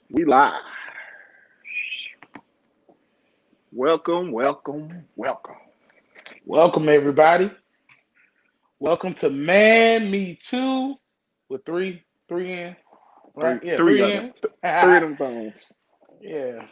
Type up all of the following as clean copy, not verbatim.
We live. Welcome, welcome, welcome. Welcome everybody. Welcome to Man Me Too with three in, right? Three, Yeah, three three of them, in. three of them phones. Yeah,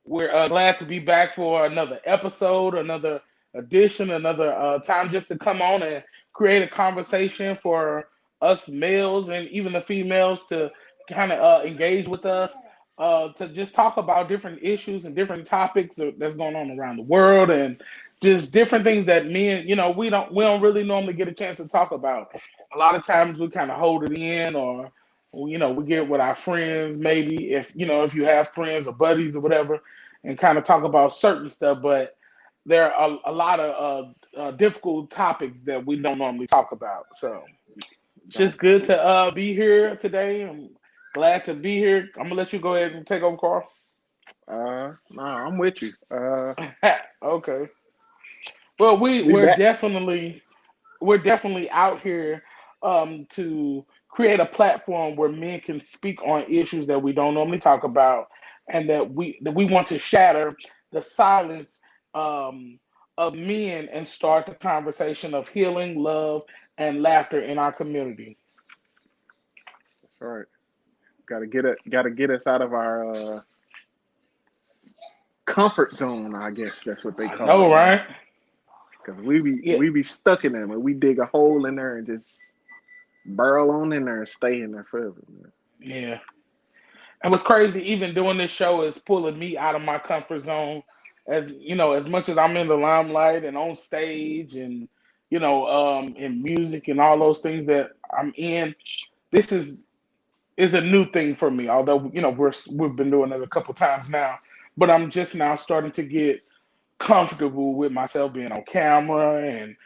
we're glad to be back for another episode, another edition, another time just to come on and create a conversation for us males and even the females to kind of engage with us. To just talk about different issues and different topics that's going on around the world and just different things that men, we don't really normally get a chance to talk about. A lot of times we kind of hold it in, or we get with our friends, maybe if you have friends or buddies or whatever, and kind of talk about certain stuff. But there are a lot of difficult topics that we don't normally talk about. So it's Don't. just good to be here today. I'm glad to be here. I'm gonna let you go ahead and take over, Carl. Nah, I'm with you. Okay. Well, we We we're back. definitely we're definitely out here to create a platform where men can speak on issues that we don't normally talk about, and that we want to shatter the silence um, of men and start the conversation of healing, love, and laughter in our community. That's right. Gotta get us out of our comfort zone. I guess that's what they I call know, it now. right? Cause we be Yeah, we be stuck in them, and we dig a hole in there and just burrow on in there and stay in there forever, man. yeah. And what's crazy, even doing this show is pulling me out of my comfort zone. As you know, as much as I'm in the limelight and on stage and in music and all those things that I'm in, this is a new thing for me. Although we've been doing it a couple times now, but I'm just now starting to get comfortable with myself being on camera and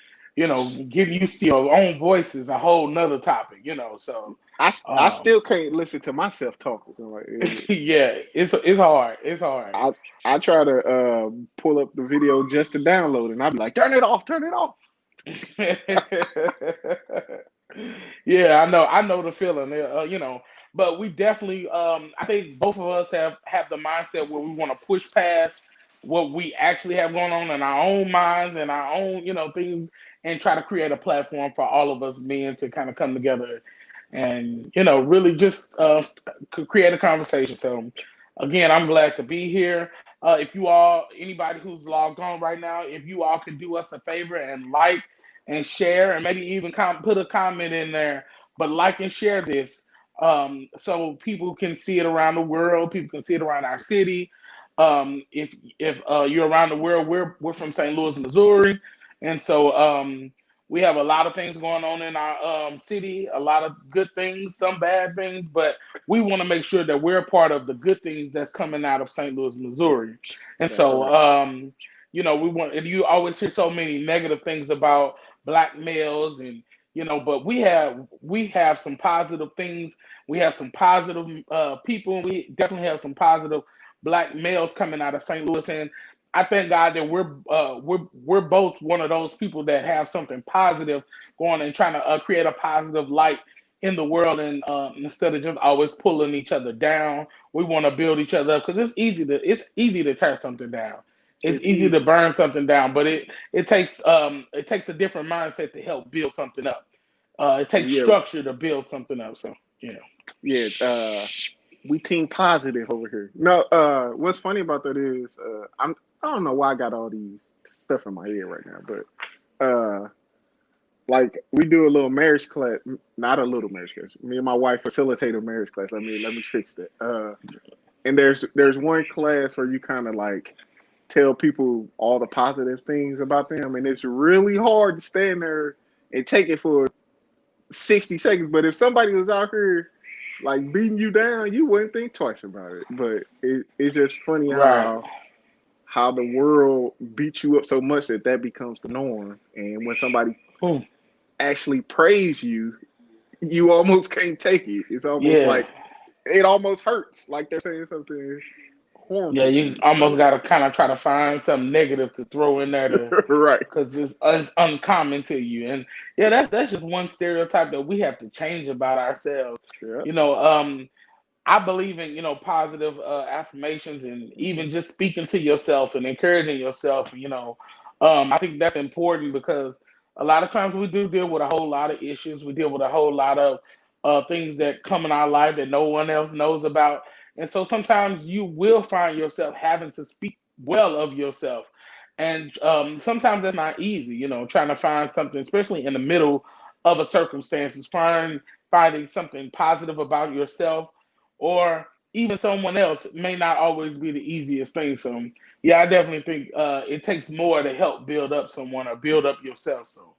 getting used to your own voice is a whole nother topic. So I um, still can't listen to myself talk. Like, yeah, it's hard. It's hard. I I try to pull up the video just to download, and I'd be like, turn it off, turn it off. Yeah, I know the feeling. But we definitely, I think both of us have the mindset where we want to push past what we actually have going on in our own minds and our own, things, and try to create a platform for all of us men to kind of come together and really just create a conversation. So again, I'm glad to be here. If you all, anybody who's logged on right now, if you all could do us a favor and like and share, and maybe even put a comment in there, but like and share this, so people can see it around the world. People can see it around our city. If you're around the world, we're from St. Louis, Missouri, and so we have a lot of things going on in our city. A lot of good things, some bad things, but we want to make sure that we're a part of the good things that's coming out of St. Louis, Missouri. And That's so, right. we want. And you always hear so many negative things about black males, and but we have some positive things. We have some positive people, and we definitely have some positive black males coming out of St. Louis. And I thank God that we're both one of those people that have something positive going and trying to create a positive light in the world, and instead of just always pulling each other down, we want to build each other up, because it's easy to tear something down. It's It's easy to easy. burn something down, but it takes a different mindset to help build something up. It takes Yeah, structure to build something up. So yeah. yeah. We team positive over here. No, what's funny about that is I don't know why I got all these stuff in my head right now, but like we do a little marriage class, not a little marriage class. Me and my wife facilitate a marriage class. Let me fix that. And there's one class where you kind of like tell people all the positive things about them, and it's really hard to stand there and take it for 60 seconds. But if somebody was out here like beating you down, you wouldn't think twice about it. But it's just funny Right. how the world beats you up so much that that becomes the norm. And when somebody Hmm. actually praise you, you almost can't take it. It's almost Yeah. like it almost hurts, like they're saying something Yeah. harmful to You you. almost So got to kind of try to find something negative to throw in there to, right, because it's uncommon to you. And yeah, that's just one stereotype that we have to change about ourselves. yeah, You know, um, I believe in, positive affirmations, and even just speaking to yourself and encouraging yourself. I think that's important because a lot of times we do deal with a whole lot of issues. We deal with a whole lot of things that come in our life that no one else knows about. And so sometimes you will find yourself having to speak well of yourself. And sometimes that's not easy, trying to find something, especially in the middle of a circumstance, is finding something positive about yourself or even someone else may not always be the easiest thing. So yeah, I definitely think it takes more to help build up someone or build up yourself. So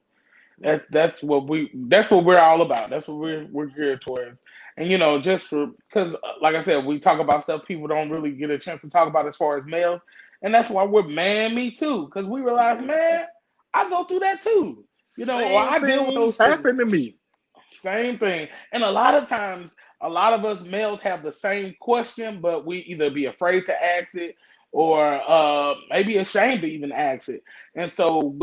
Right. that's what we're all about. That's what we're geared towards. And just for because like I said, we talk about stuff people don't really get a chance to talk about as far as males, and that's why we're Man Me Too, because we realize, Man, man, I go through that too. Or same I deal with thing those things. happened to me. Same thing. And a lot of times, a lot of us males have the same question, but we either be afraid to ask it or maybe ashamed to even ask it. And so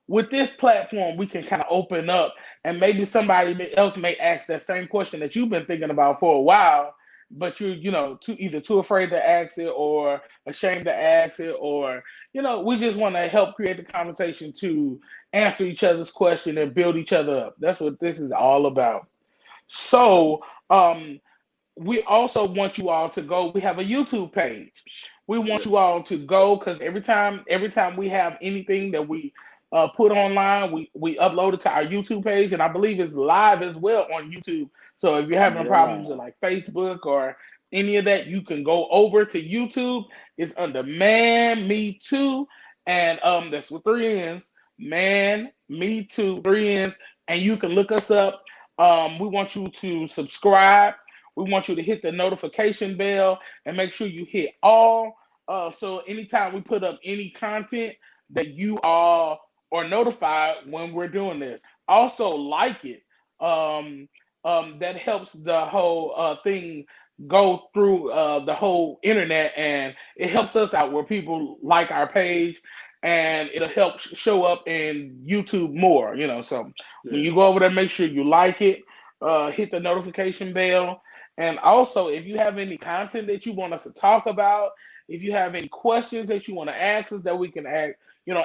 with this platform, we can kind of open up, and maybe somebody else may ask that same question that you've been thinking about for a while, but you're, too afraid to ask it or ashamed to ask it, or we just want to help create the conversation to answer each other's question and build each other up. That's what this is all about. So, we also want you all to go. We have a YouTube page. We want you all Yes. to go because every time we have anything that we put online, we upload it to our YouTube page, and I believe it's live as well on YouTube. So if you're having Yeah, problems with live. like Facebook or any of that, you can go over to YouTube. It's under Man Me Too, and that's with three N's. Man Me Too, three N's, and you can look us up. We want you to subscribe. We want you to hit the notification bell and make sure you hit all. So anytime we put up any content, that you all are notified when we're doing this. Also, like it. Um, that helps the whole thing go through the whole internet, and it helps us out where people like our page, and it'll help show up in YouTube more. So when Yeah. you go over there, make sure you like it, hit the notification bell, and also, if you have any content that you want us to talk about, if you have any questions that you want to ask us that we can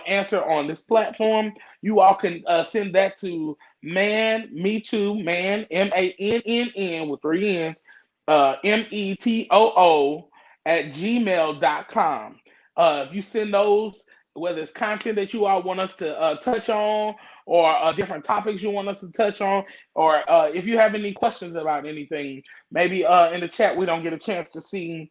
answer on this platform, you all can send that to Man Me Too, Man MANNN with three N's, METOO at gmail.com. If you send those, whether it's content that you all want us to touch on, or different topics you want us to touch on, or if you have any questions about anything, maybe in the chat we don't get a chance to see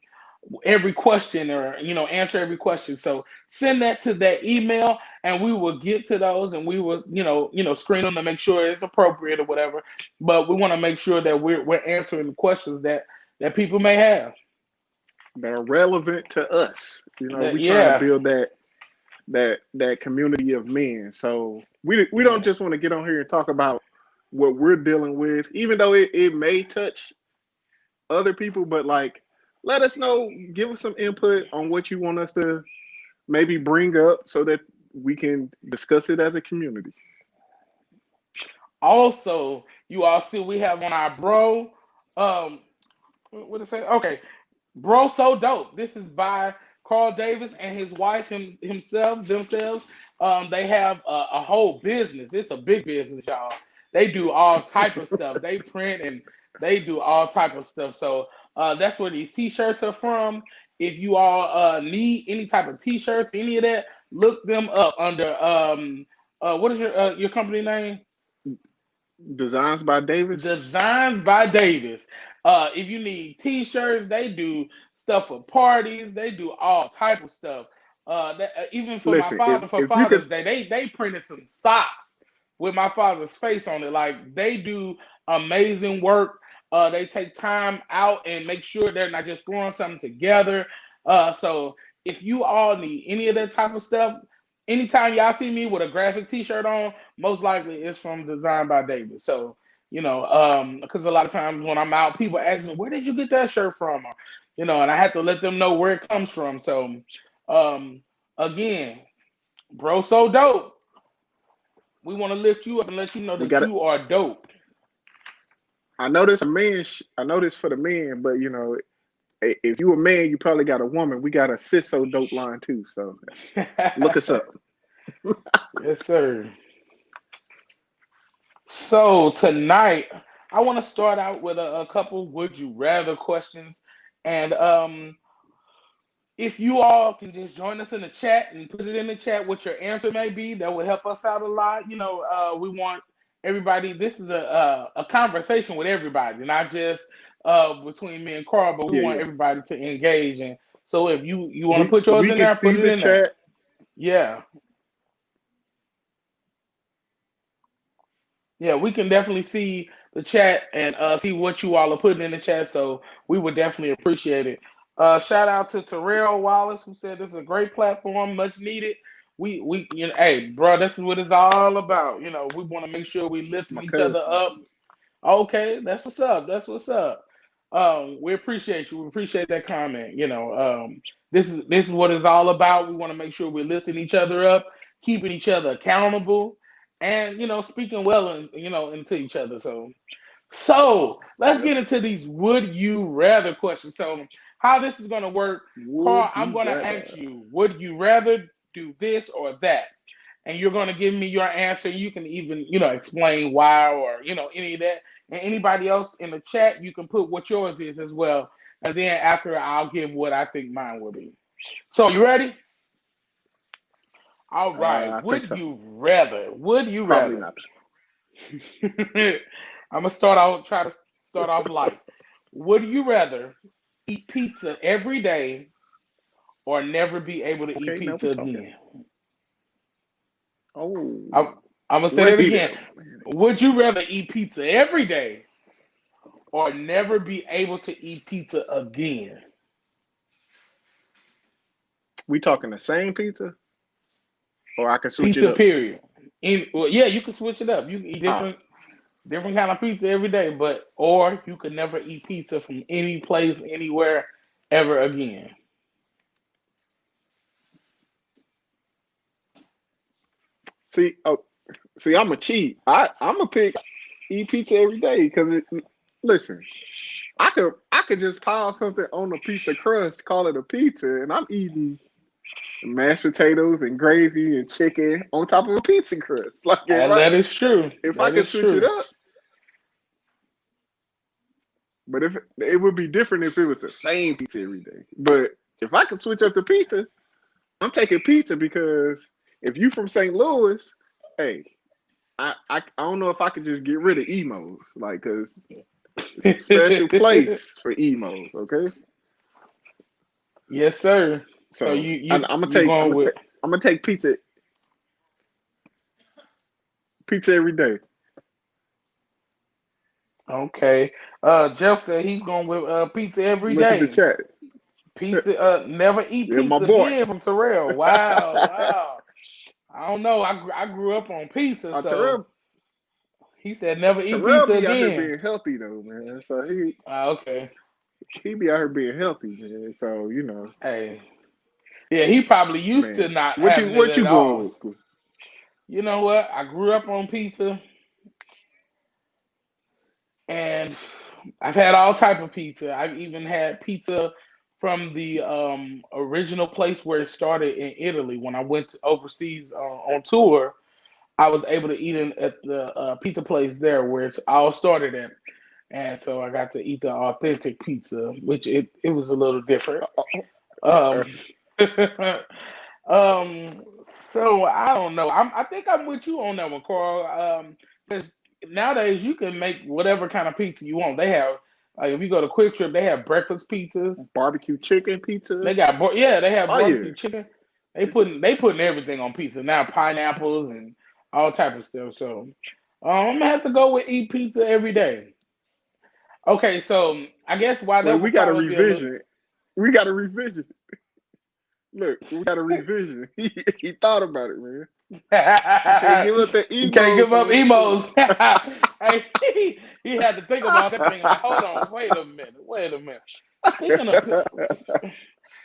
every question or answer every question. So send that to that email, and we will get to those, and we will screen them to make sure it's appropriate or whatever. But we want to make sure that we're answering the questions that people may have. They're relevant to us. That We trying to yeah. build that community of men. So we don't Yeah. just want to get on here and talk about what we're dealing with, even though it may touch other people, but like let us know, give us some input on what you want us to maybe bring up so that we can discuss it as a community. Also, you all see we have on our bro. Um, what did it say? Okay, Bro So Dope. This is by Carl Davis and his wife himself themselves. They have a whole business. It's a big business, y'all. They do all type of stuff. They print and they do all type of stuff. So that's where these t-shirts are from. If you all need any type of t-shirts, any of that, look them up under what is your company name? Designs by Davis. Designs by Davis. If you need t-shirts, they do stuff for parties. They do all type of stuff. Even for my Listen, father, for if you could Father's Day, they printed some socks with my father's face on it. Like they do amazing work. They take time out and make sure they're not just throwing something together. So if you all need any of that type of stuff, anytime y'all see me with a graphic t-shirt on, most likely it's from Design by Davis. So because a lot of times when I'm out, people ask me, "Where did you get that shirt from?" Or, and I have to let them know where it comes from. So, um, again, bro, so dope. We want to lift you up and let you know we that got you are dope. I know this a man. I know this for the men, but you know, if you a man, you probably got a woman. We got a sis so dope line too. So look us up. Yes, sir. So tonight, I want to start out with a couple would you rather questions, and if you all can just join us in the chat and put it in the chat what your answer may be, that would help us out a lot. We want everybody. This is a conversation with everybody, not just between me and Carl, but we Yeah, want yeah. everybody to engage. And so if you want to We put yours we in can there, see put it the in there. chat. Yeah. Yeah, we can definitely see the chat and see what you all are putting in the chat. So we would definitely appreciate it. Shout out to Terrell Wallace who said this is a great platform, much needed. Hey, bro, this is what it's all about. We want to make sure we lifting My each other cuz. up. Okay, that's what's up. That's what's up. We appreciate you. We appreciate that comment. This is what it's all about. We want to make sure we're lifting each other up, keeping each other accountable, and speaking well and into each other. So let's Yep. get into these would you rather questions. So how this is gonna work, Carl, Would I'm you gonna ask rather? you, would you rather do this or that? And you're gonna give me your answer. You can even, explain why or any of that. And anybody else in the chat, you can put what yours is as well. And then after I'll give what I think mine will be. So you ready? All right. I think Would so. you rather? Would you Probably rather? not. I'm gonna start out. Try to start off light. Would you rather eat pizza every day or never be able to eat Okay, now we pizza talking. again? I'm, Oh, I'm gonna say wait that again. a minute. Would you rather eat pizza every day or never be able to eat pizza again? We talking the same pizza, or I can switch it Pizza, up. period. Well, yeah, you can switch it up. You can eat Ah, different kind of pizza every day, but or you could never eat pizza from any place, anywhere, ever again. see, see, I'm a cheat. I'm a pick eat pizza every day because listen, I could just pile something on a piece of crust, call it a pizza, and I'm eating mashed potatoes and gravy and chicken on top of a pizza crust. Like And that is true. if I That could is switch it true. up, but if it would be different if it was the same pizza every day. But if I could switch up the pizza, I'm taking pizza because if you from St. Louis, hey, I don't know if I could just get rid of emos, like, cause it's a special place for emos. Okay, Yes, sir. So so you I'm you gonna you take going with I'm gonna take pizza every day. okay. Jeff said he's going with pizza every Look at the day. chat. Pizza, never eat Yeah, my pizza boy. again from Terrell. Wow, wow. I don't know. I grew up on pizza, so Terrell he said never eat Terrell pizza be out here again. being healthy though, man. So Okay. he be out here being healthy, man. So Hey, yeah, he probably used to man. not What you having it what at you going all. with, school? You know what? I grew up on pizza, and I've had all type of pizza. I've even had pizza from the original place where it started in Italy. When I went overseas on tour, I was able to eat in at the pizza place there where it's all started at, and so I got to eat the authentic pizza, which it was a little different. Uh, Um, um, so I don't know. I think I'm with you on that one, Carl. Because nowadays you can make whatever kind of pizza you want. They have like if you go to Quick Trip, they have breakfast pizzas. barbecue chicken pizza. Yeah, they have Oh yeah. barbecue chicken. They putting everything on pizza now, pineapples and all type of stuff. So I'm gonna have to go with eat pizza every day. Okay, so I guess why Wait, that we would got a probably be a little. revision. We got a revision. Look, we got a revision. He thought about it, man. He can't give up the You can't emos, give up man. emos. Hey, he had to think about that thing. Like, hold on, wait a minute, wait a minute. Speaking of,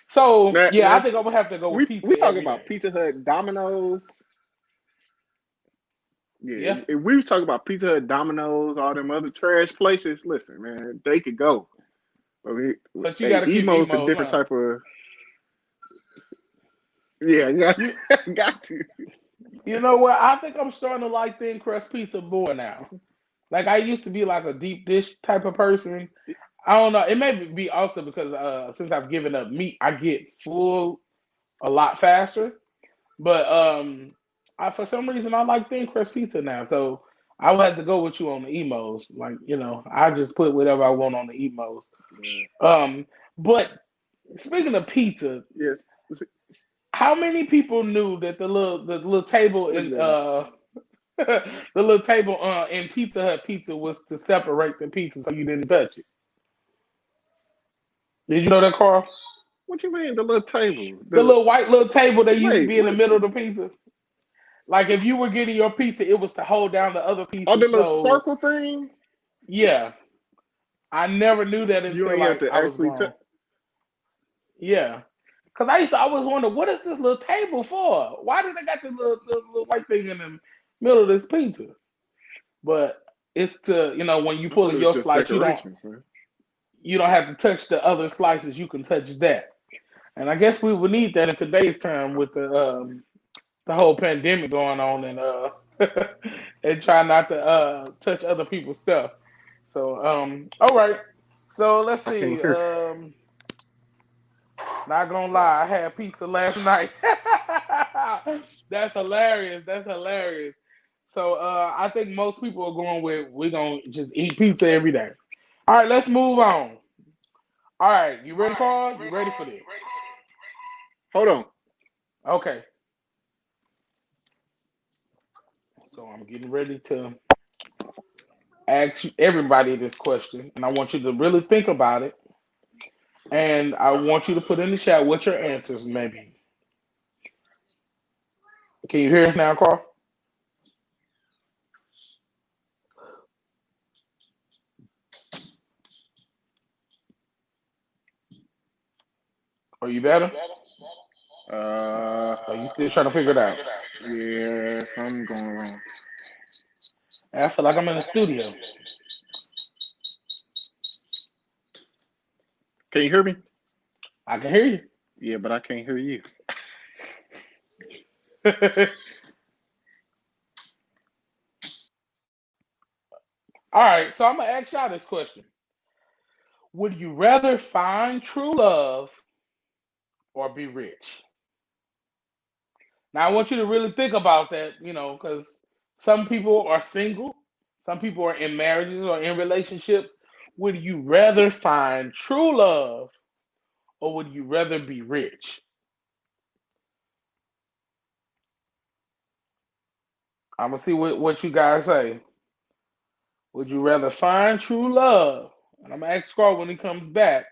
so now, yeah, I now, think I'm gonna have to go with we pizza talking every about day. Pizza Hut, Domino's. Yeah, Yeah, if we was talking about Pizza Hut, Domino's, all them other trash places, listen, man, they could go. I mean, but you got hey, to keep emo's a emos, different huh? type of. Yeah, got You got to. you know what? I think I'm starting to like thin crust pizza more now. Like I used to be like a deep dish type of person. I don't know. It may be also because since I've given up meat, I get full a lot faster. But for some reason I like thin crust pizza now. So I would have to go with you on the emos. Like I just put whatever I want on the emos. Yeah. Um, but speaking of pizza, Yes. how many people knew that the little table Look at in that. the little table in Pizza Hut pizza was to separate the pizza so you didn't touch it? Did you know that, Carl? What you mean the little table? The The little white little table that used to wait, be in the what? middle of the pizza. Like if you were getting your pizza, it was to hold down the other Oh, the pieces. little So circle thing. yeah, I never knew that You until ain't have like to I was actually touch. grown. Yeah, because I used to always wonder what is this little table for? Why do they got this little white thing in the middle of this pizza? But it's to when you I pull thought in it was your just slice, decorations, man. you don't have to touch the other slices. You can touch that. And I guess we would need that in today's time with the whole pandemic going on and and try not to touch other people's stuff. So all right. So let's I can't see. hear. Not gonna lie, I had pizza last night. That's hilarious. That's hilarious. So I think most people are going with we're gonna just eat pizza every day. All right, let's move on. All right, you ready, Carl? You ready for this? Hold on. Okay. So I'm getting ready to ask everybody this question, and I want you to really think about it, and I want you to put in the chat what your answers may be. Can you hear us now, Carl? Are you better? Uh, Are you still trying to figure it out? yeah, something going wrong. I feel like I'm in the studio. Can you hear me? I can hear Yeah, but I can't hear you. you. All right, so I'm gonna ask y'all this question: would you rather find true love or be rich? Now I want you to really think about that, because some people are single, some people are in marriages or in relationships. Would you rather find true love or would you rather be rich? I'm gonna see what you guys say. Would you rather find true love? And I'm gonna ask Scar when he comes back.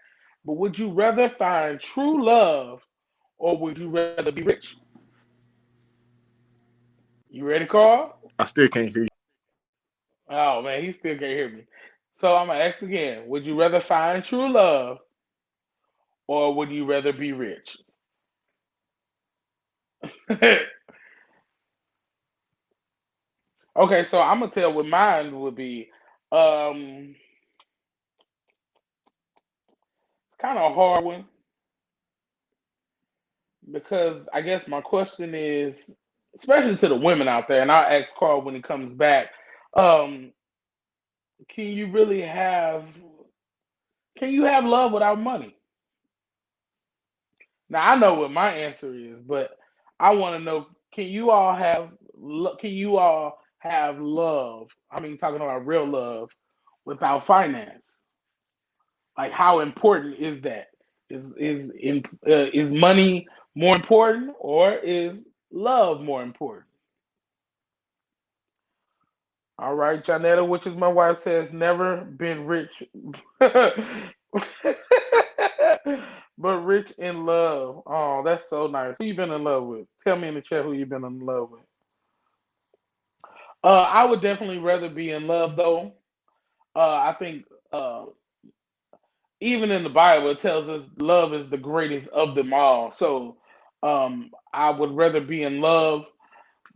But would you rather find true love or would you rather be rich? You ready, Carl? I still can't hear you. Oh man, he still can't hear me. So I'm gonna ask again. Would you rather find true love or would you rather be rich? Okay, so I'm gonna tell what mine would be. Um, kind of a hard one because I guess my question is, especially to the women out there, and I'll ask Carl when he comes back. Um, can you really have? Can you have love without money? Now I know what my answer is, but I want to know: can you all have? Can you all have love? I mean, talking about real love without finance. Like, how important is that? Is money more important, or is love more important? All right, Janetta, which is my wife, says never been rich, but rich in love. Oh, that's so nice. Who you been in love with? Tell me in the chat who you been in love with. I would definitely rather be in love, though. I think uh, even in the Bible, it tells us love is the greatest of them all. So I would rather be in love,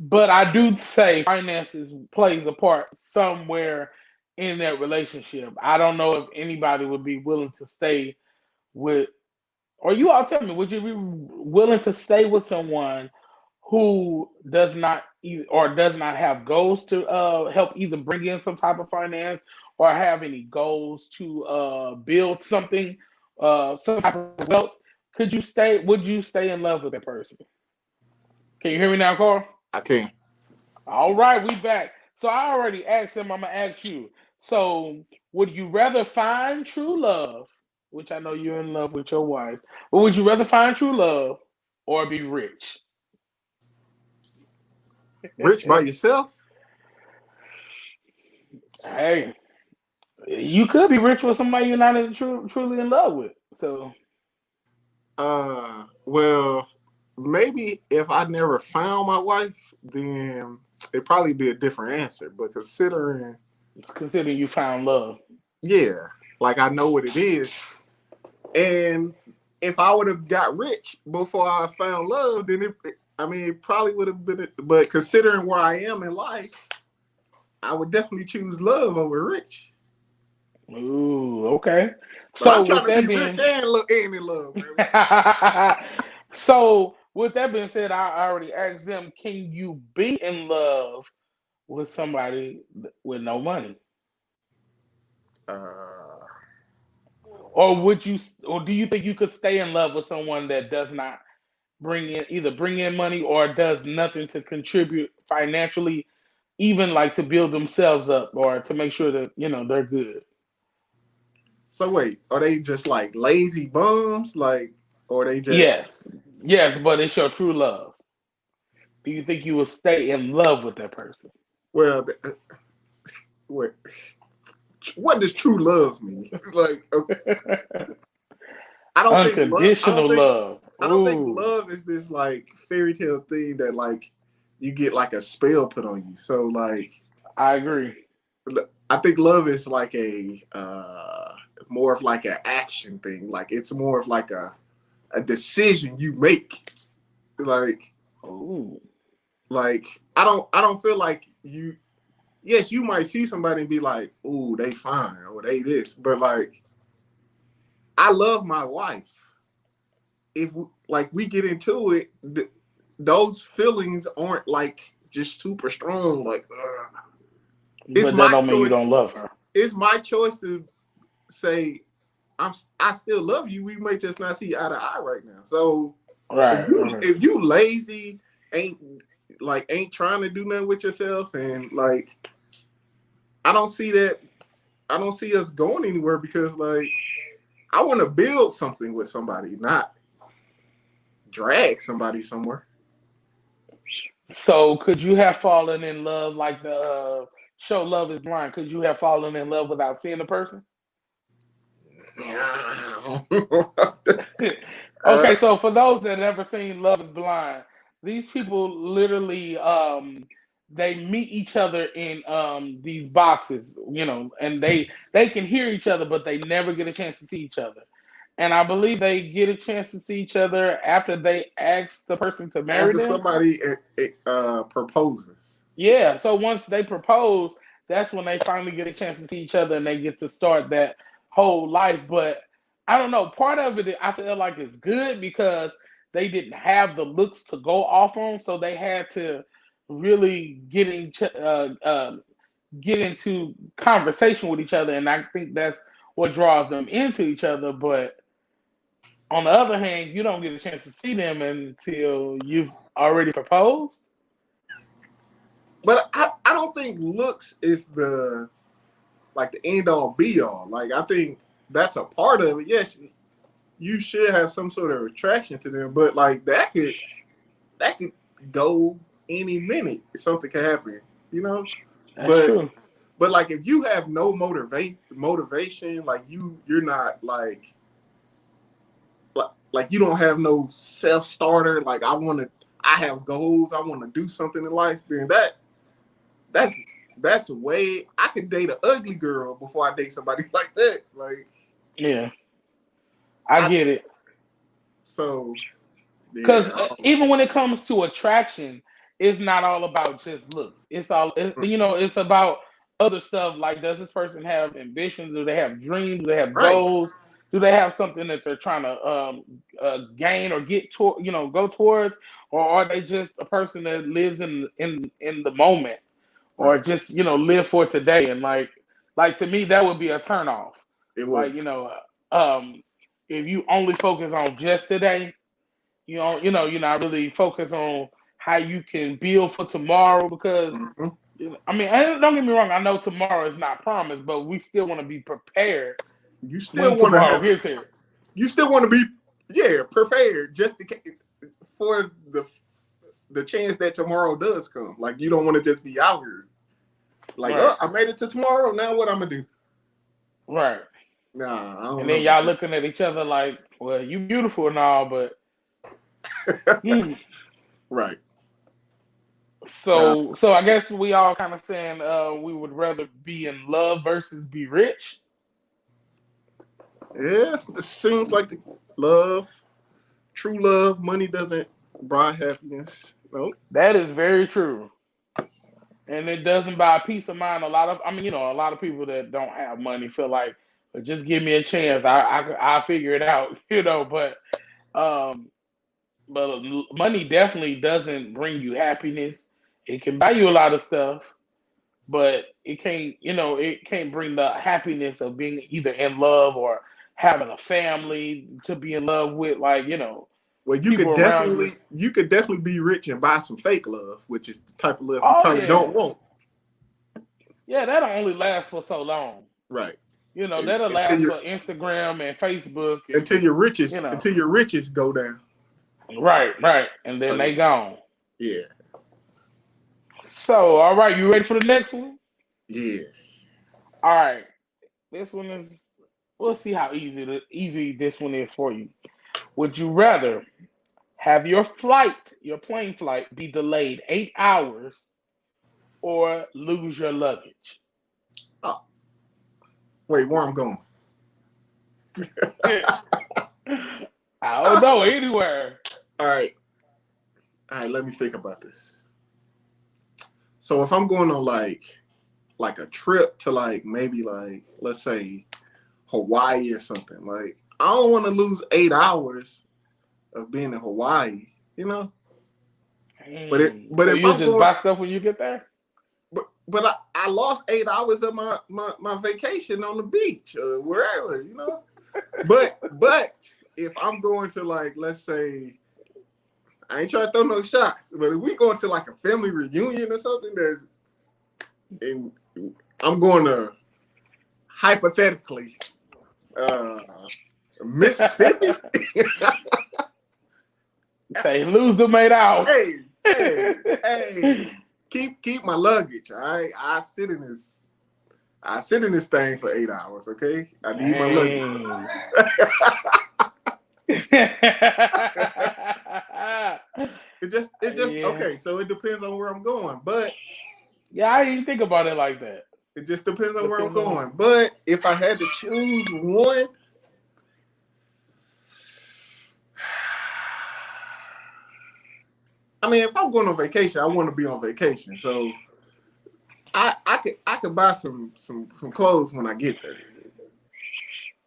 But I do say finances plays a part somewhere in that relationship. I don't know if anybody would be willing to stay with, or you all tell me, would you be willing to stay with someone who does not or does not have goals to help either bring in some type of finance or have any goals to build something, some type of wealth? Could you stay? Would you stay in love with that person? Can you hear me now, Carl? I can't. All right, we back. So I already asked him. I'm gonna ask you. So, would you rather find true love, which I know you're in love with your wife, but would you rather find true love or be rich? Rich by yourself? Hey, you could be rich with somebody you're not truly in love with. So, Well, maybe if I never found my wife, then it'd probably be a different answer. But considering, considering you found love, yeah, like I know what it is, and if I would have got rich before I found love, then I mean, it probably would have been. But considering where I am in life, I would definitely choose love over rich. ooh, okay. But I'm So trying with to that be rich being and in love, man. So, with that being said, I already asked them, can you be in love with somebody with no money? Uh, Or would you, or do you think you could stay in love with someone that does not bring in money or does nothing to contribute financially, even like to build themselves up or to make sure that, they're good? so wait, are they just like lazy bums, like, or they just Yes. Yes, but it's your true love. Do you think you will stay in love with that person? well? Wait, what does true love mean? Like, I don't think love. Unconditional love. I don't think Ooh, love is this like fairy tale thing that like you get like a spell put on you. So like, I agree. I think love is like a more of like an action thing. Like it's more of like a decision you make. Like Ooh. like I don't feel like you. Yes, you might see somebody and be like, "Ooh, they fine," or "They this," but like I love my wife. If like we get into it, those feelings aren't like just super strong. Like it's But that my don't mean you choice. don't love her. It's my choice to say I still love you. We may just not see eye to eye right now. So if Right, you right. if you lazy, ain't ain't trying to do nothing with yourself, and like I don't see that. I don't see us going anywhere because like I want to build something with somebody, not drag somebody somewhere. So could you have fallen in love like the show Love is Blind? Could you have fallen in love without seeing the person? Yeah. Okay, so for those that never seen Love is Blind, these people literally they meet each other in these boxes, and they can hear each other, but they never get a chance to see each other. And I believe they get a chance to see each other after they ask the person to marry After them. somebody proposes. Yeah, so once they propose, that's when they finally get a chance to see each other and they get to start that whole life. But I don't know, part of it I feel like it's good because they didn't have the looks to go off on, so they had to really get into conversation with each other, and I think that's what draws them into each other. But on the other hand, you don't get a chance to see them until you've already proposed. But I don't think looks is the like the end all be all. Like I think that's a part of it. Yes, you should have some sort of attraction to them, but like that could go any minute. Something can happen, you know. That's But true. like if you have no motivation, like you're not like you don't have no self starter. Like I have goals. I want to do something in life. Then that's way. I could date an ugly girl before I date somebody like that. Like Yeah, I I get it. so Because yeah. even when it comes to attraction, it's not all about just looks. It's about other stuff. Like, does this person have ambitions? Do they have dreams? Do they have Right. goals? Do they have something that they're trying to gain or get to, go towards, or are they just a person that lives in the moment, or Right. just live for today? And like to me, that would be a turnoff. It Like, would. um, if you only focus on just today, you're not really focused on how you can build for tomorrow, because Hmm. I mean, don't get me wrong, I know tomorrow is not promised, but we still want to be prepared You still when want to tomorrow have. gets here. You still want to be, yeah, prepared just in case, for the chance that tomorrow does come. Like, you don't want to just be out here. Like, Right, oh, I made it to tomorrow. Now what I'm gonna do? right. Nah, I don't And know then y'all about looking at each other like, well, you beautiful and all, but that. hmm. Right. Nah. So I guess we all kind of saying we would rather be in love versus be rich. Yeah, it seems like the love, true love, money doesn't buy happiness. Nope. That is very true. And it doesn't buy peace of mind. I mean, a lot of people that don't have money feel like, "Well, just give me a chance. I'll figure it out," um, but money definitely doesn't bring you happiness. It can buy you a lot of stuff, but it can't bring the happiness of being either in love or having a family to be in love with, like, Well, people around you. you could definitely be rich and buy some fake love, which is the type of love you Oh probably don't yeah, want. yeah, that'll only last for so long. Right. That'll Until last your for Instagram and Facebook and you know, until your riches go down. right, right, and Oh then yeah. they gone. Yeah. So, all right, you ready for the next one? Yeah. All right, this one is. We'll see how easy this one is for you. Would you rather have your plane flight, be delayed 8 hours, or lose your luggage? Oh, wait, where I'm going? I don't know, anywhere. All right. All right, let me think about this. So if I'm going on like a trip to like maybe like let's say Hawaii or something, like I don't want to lose 8 hours of being in Hawaii, you know? But So if you I'm just going buy stuff when you get there? but I lost 8 hours of my vacation on the beach or wherever, you know? But if I'm going to like let's say I ain't trying to throw no shots, but if we going to like a family reunion or something that's and I'm going to hypothetically Mississippi. Say lose them 8 hours. hey, hey, keep my luggage. All right, I sit in this thing for 8 hours. Okay, I need my luggage. Dang. It just Yeah. okay. So it depends on where I'm going, but Yeah, I didn't think about it like that. it just depends on where I'm Depends on. going. But if I had to choose one, I mean, if I'm going on vacation, I want to be on vacation. So I could buy some clothes when I get there.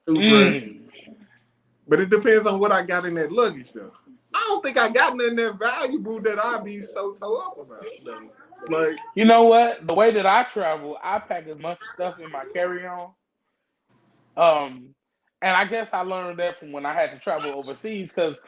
Toothbrush. Mm. But it depends on what I got in that luggage though. I don't think I got nothing that valuable that I'd be so toe up about though. Like You know what? The way that I travel, I pack as much stuff in my carry-on. Um, and I guess I learned that from when I had to travel overseas, because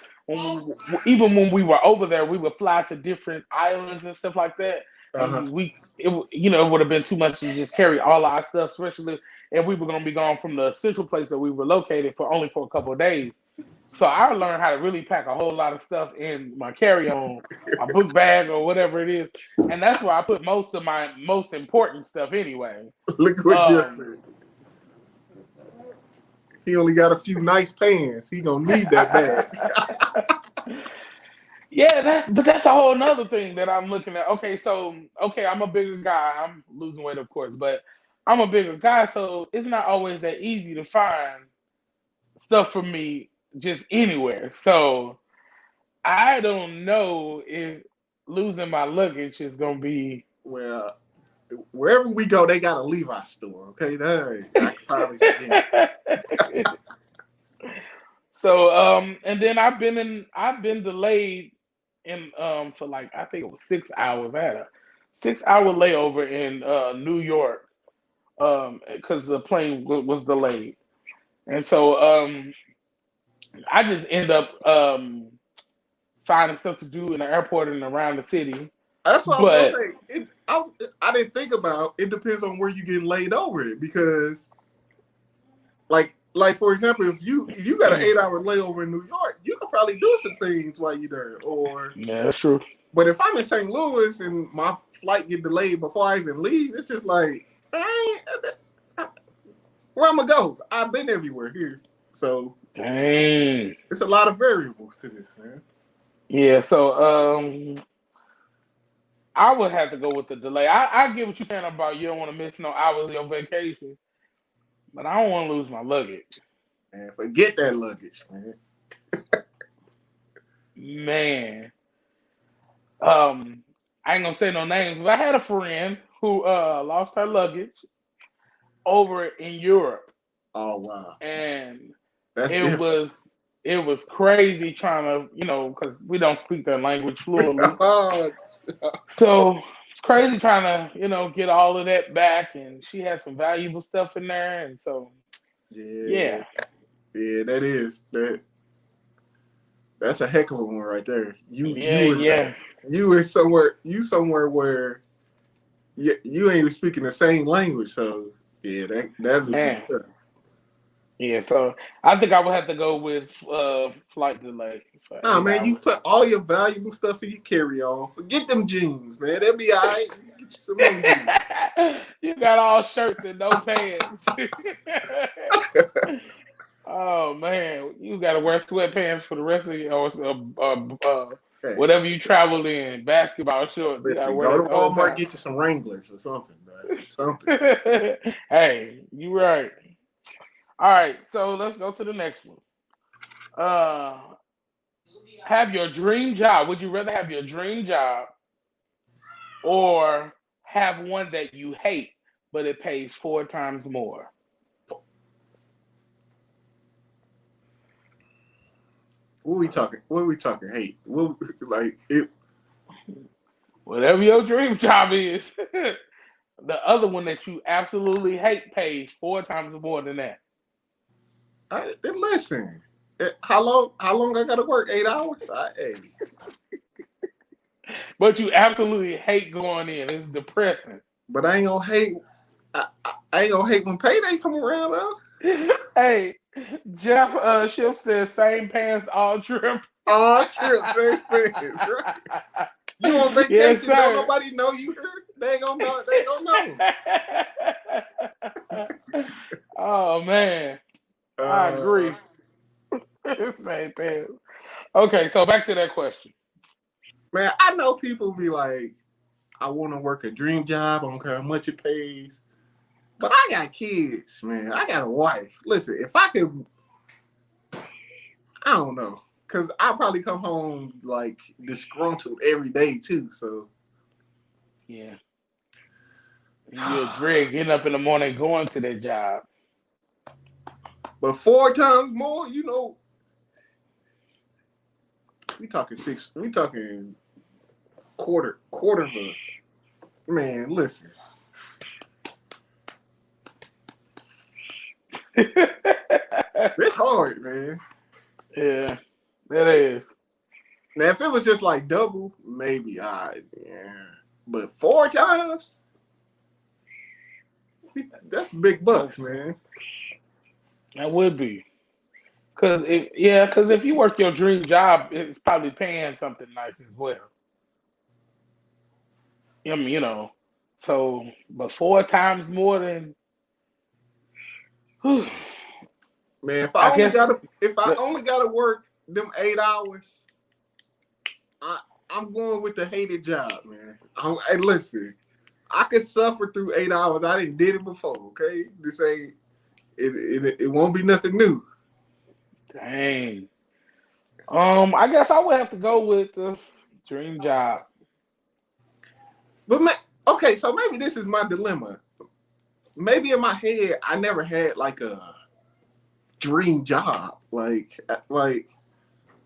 even when we were over there, we would fly to different islands and stuff like that, uh-huh. and it would have been too much to just carry all our stuff, especially if we were going to be gone from the central place that we were located for only for a couple of days. So I learned how to really pack a whole lot of stuff in my carry-on, my book bag or whatever it is, and that's where I put most of my most important stuff anyway. Look what Jeff Um, said. He only got a few nice pants. He gonna need that bag. Yeah, that's a whole nother thing that I'm looking at. Okay, I'm a bigger guy. I'm losing weight, of course, but I'm a bigger guy, so it's not always that easy to find stuff for me just anywhere. So I don't know if. losing my luggage is gonna be. Well, wherever we go, they got a Levi store. Okay, I can find me some jeans. So and then I've been delayed in for like I think it was 6 hours. I had a 6 hour layover in New York because the plane was delayed, and so I just end up finding stuff to do in the airport and around the city. That's what I was But gonna say. I didn't think about. It depends on where you getting laid over it because, like for example, if you got an 8 hour layover in New York, you could probably do some things while you're there. Or, yeah, that's true. but if I'm in St. Louis and my flight get delayed before I even leave, it's just like, where I'm gonna go? I've been everywhere here, so Dang. it's a lot of variables to this, man. Yeah, so I would have to go with the delay. I get what you're saying about you don't want to miss no hours of your vacation, but I don't want to lose my luggage. And forget that luggage, man. Man, I ain't gonna say no names, but I had a friend who lost her luggage over in Europe, Oh wow, and that's it different. was it was crazy trying to because we don't speak their language fluently, Oh, so it's crazy trying to get all of that back, and she had some valuable stuff in there, and so yeah, yeah, yeah, that's a heck of a one right there. yeah, You in somewhere where you ain't even speaking the same language, so yeah, that would be man. tough. Yeah, so I think I would have to go with flight delay for Nah, eight man, you hours. put all your valuable stuff in your carry on. Forget them jeans, man. They'll be all right. You get you some more jeans. You got all shirts and no pants. Oh man, you got to wear sweatpants for the rest of your or Hey, whatever you travel in. Basketball shorts, you got to listen, wear go that to the whole Walmart, time. get you some Wranglers or something, man. Something. Hey, you right. All right, so let's go to the next one. Uh, have your dream job. Would you rather have your dream job or have one that you hate, but it pays 4 times more? What we talking? What we talking? Hate? What like it? Whatever your dream job is, the other one that you absolutely hate pays 4 times more than that. Listen, how long? How long I got to work? 8 hours? Hey, But you absolutely hate going in. It's depressing. but I ain't gonna hate. I ain't gonna hate when payday come around, though. Hey, Jeff Schiff says same pants, all trim. All trips, same friends, right? You on Yes, vacation? Don't sir. nobody know you here? They ain't gonna know. They ain't gonna Oh man, I know. agree. Same pants. Okay, so back to that question. Man, I know people be like, I want to work a dream job. I don't care how much it pays. But I got kids, man. I got a wife. Listen, if I could, I don't know. Because I probably come home like disgruntled every day too. So, Yeah, you're dread getting up in the morning going to that job. but 4 times more, we talking six, we talking quarter of a, man, listen. It's hard, man. Yeah, that is. Now, if it was just like double, maybe I, yeah. But 4 times, that's big bucks, man. That would be. Cause if you work your dream job, it's probably paying something nice as well. I mean, so but 4 times more than, whew, Man, I guess. if I The, only gotta work them 8 hours, I I'm going with the hated job, man. Hey, listen, I could suffer through 8 hours. I didn't did it before. Okay, this ain't it won't be nothing new. dang. I guess I would have to go with the dream job. But okay, so maybe this is my dilemma. Maybe in my head, I never had like a dream job. Like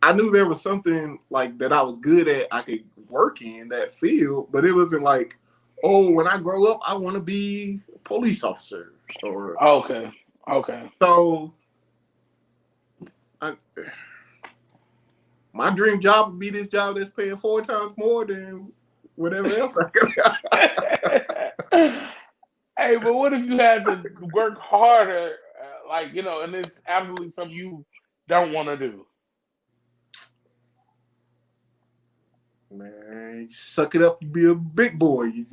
I knew there was something like that I was good at. I could work in that field, but it wasn't like, oh, when I grow up, I want to be a police officer. Or Okay. so, my dream job would be this job that's paying 4 times more than whatever else I could. Hey, but what if you had to work harder, like and it's absolutely something you don't want to do? Man, suck it up and be a big boy. You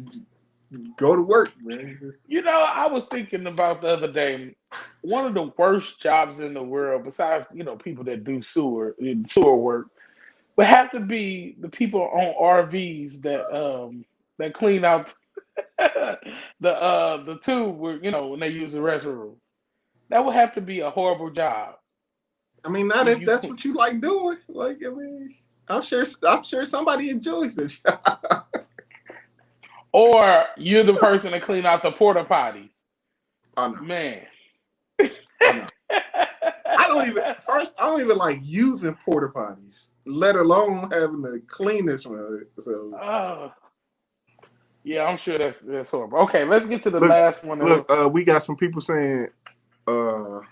go to work, man. I was thinking about the other day, one of the worst jobs in the world, besides people that do sewer work, would have to be the people on RVs that clean out the tube where when they use the restroom. That would have to be a horrible job. I mean, not if that's what you like doing. Like, I mean, I'm sure somebody enjoys this job. Or you're the person that clean out the porta potties. Oh no, man. Oh no. I don't even like using porta potties, let alone having to clean this one. So. Yeah, I'm sure that's horrible. Okay, let's get to the last one. Look, we got some people saying, been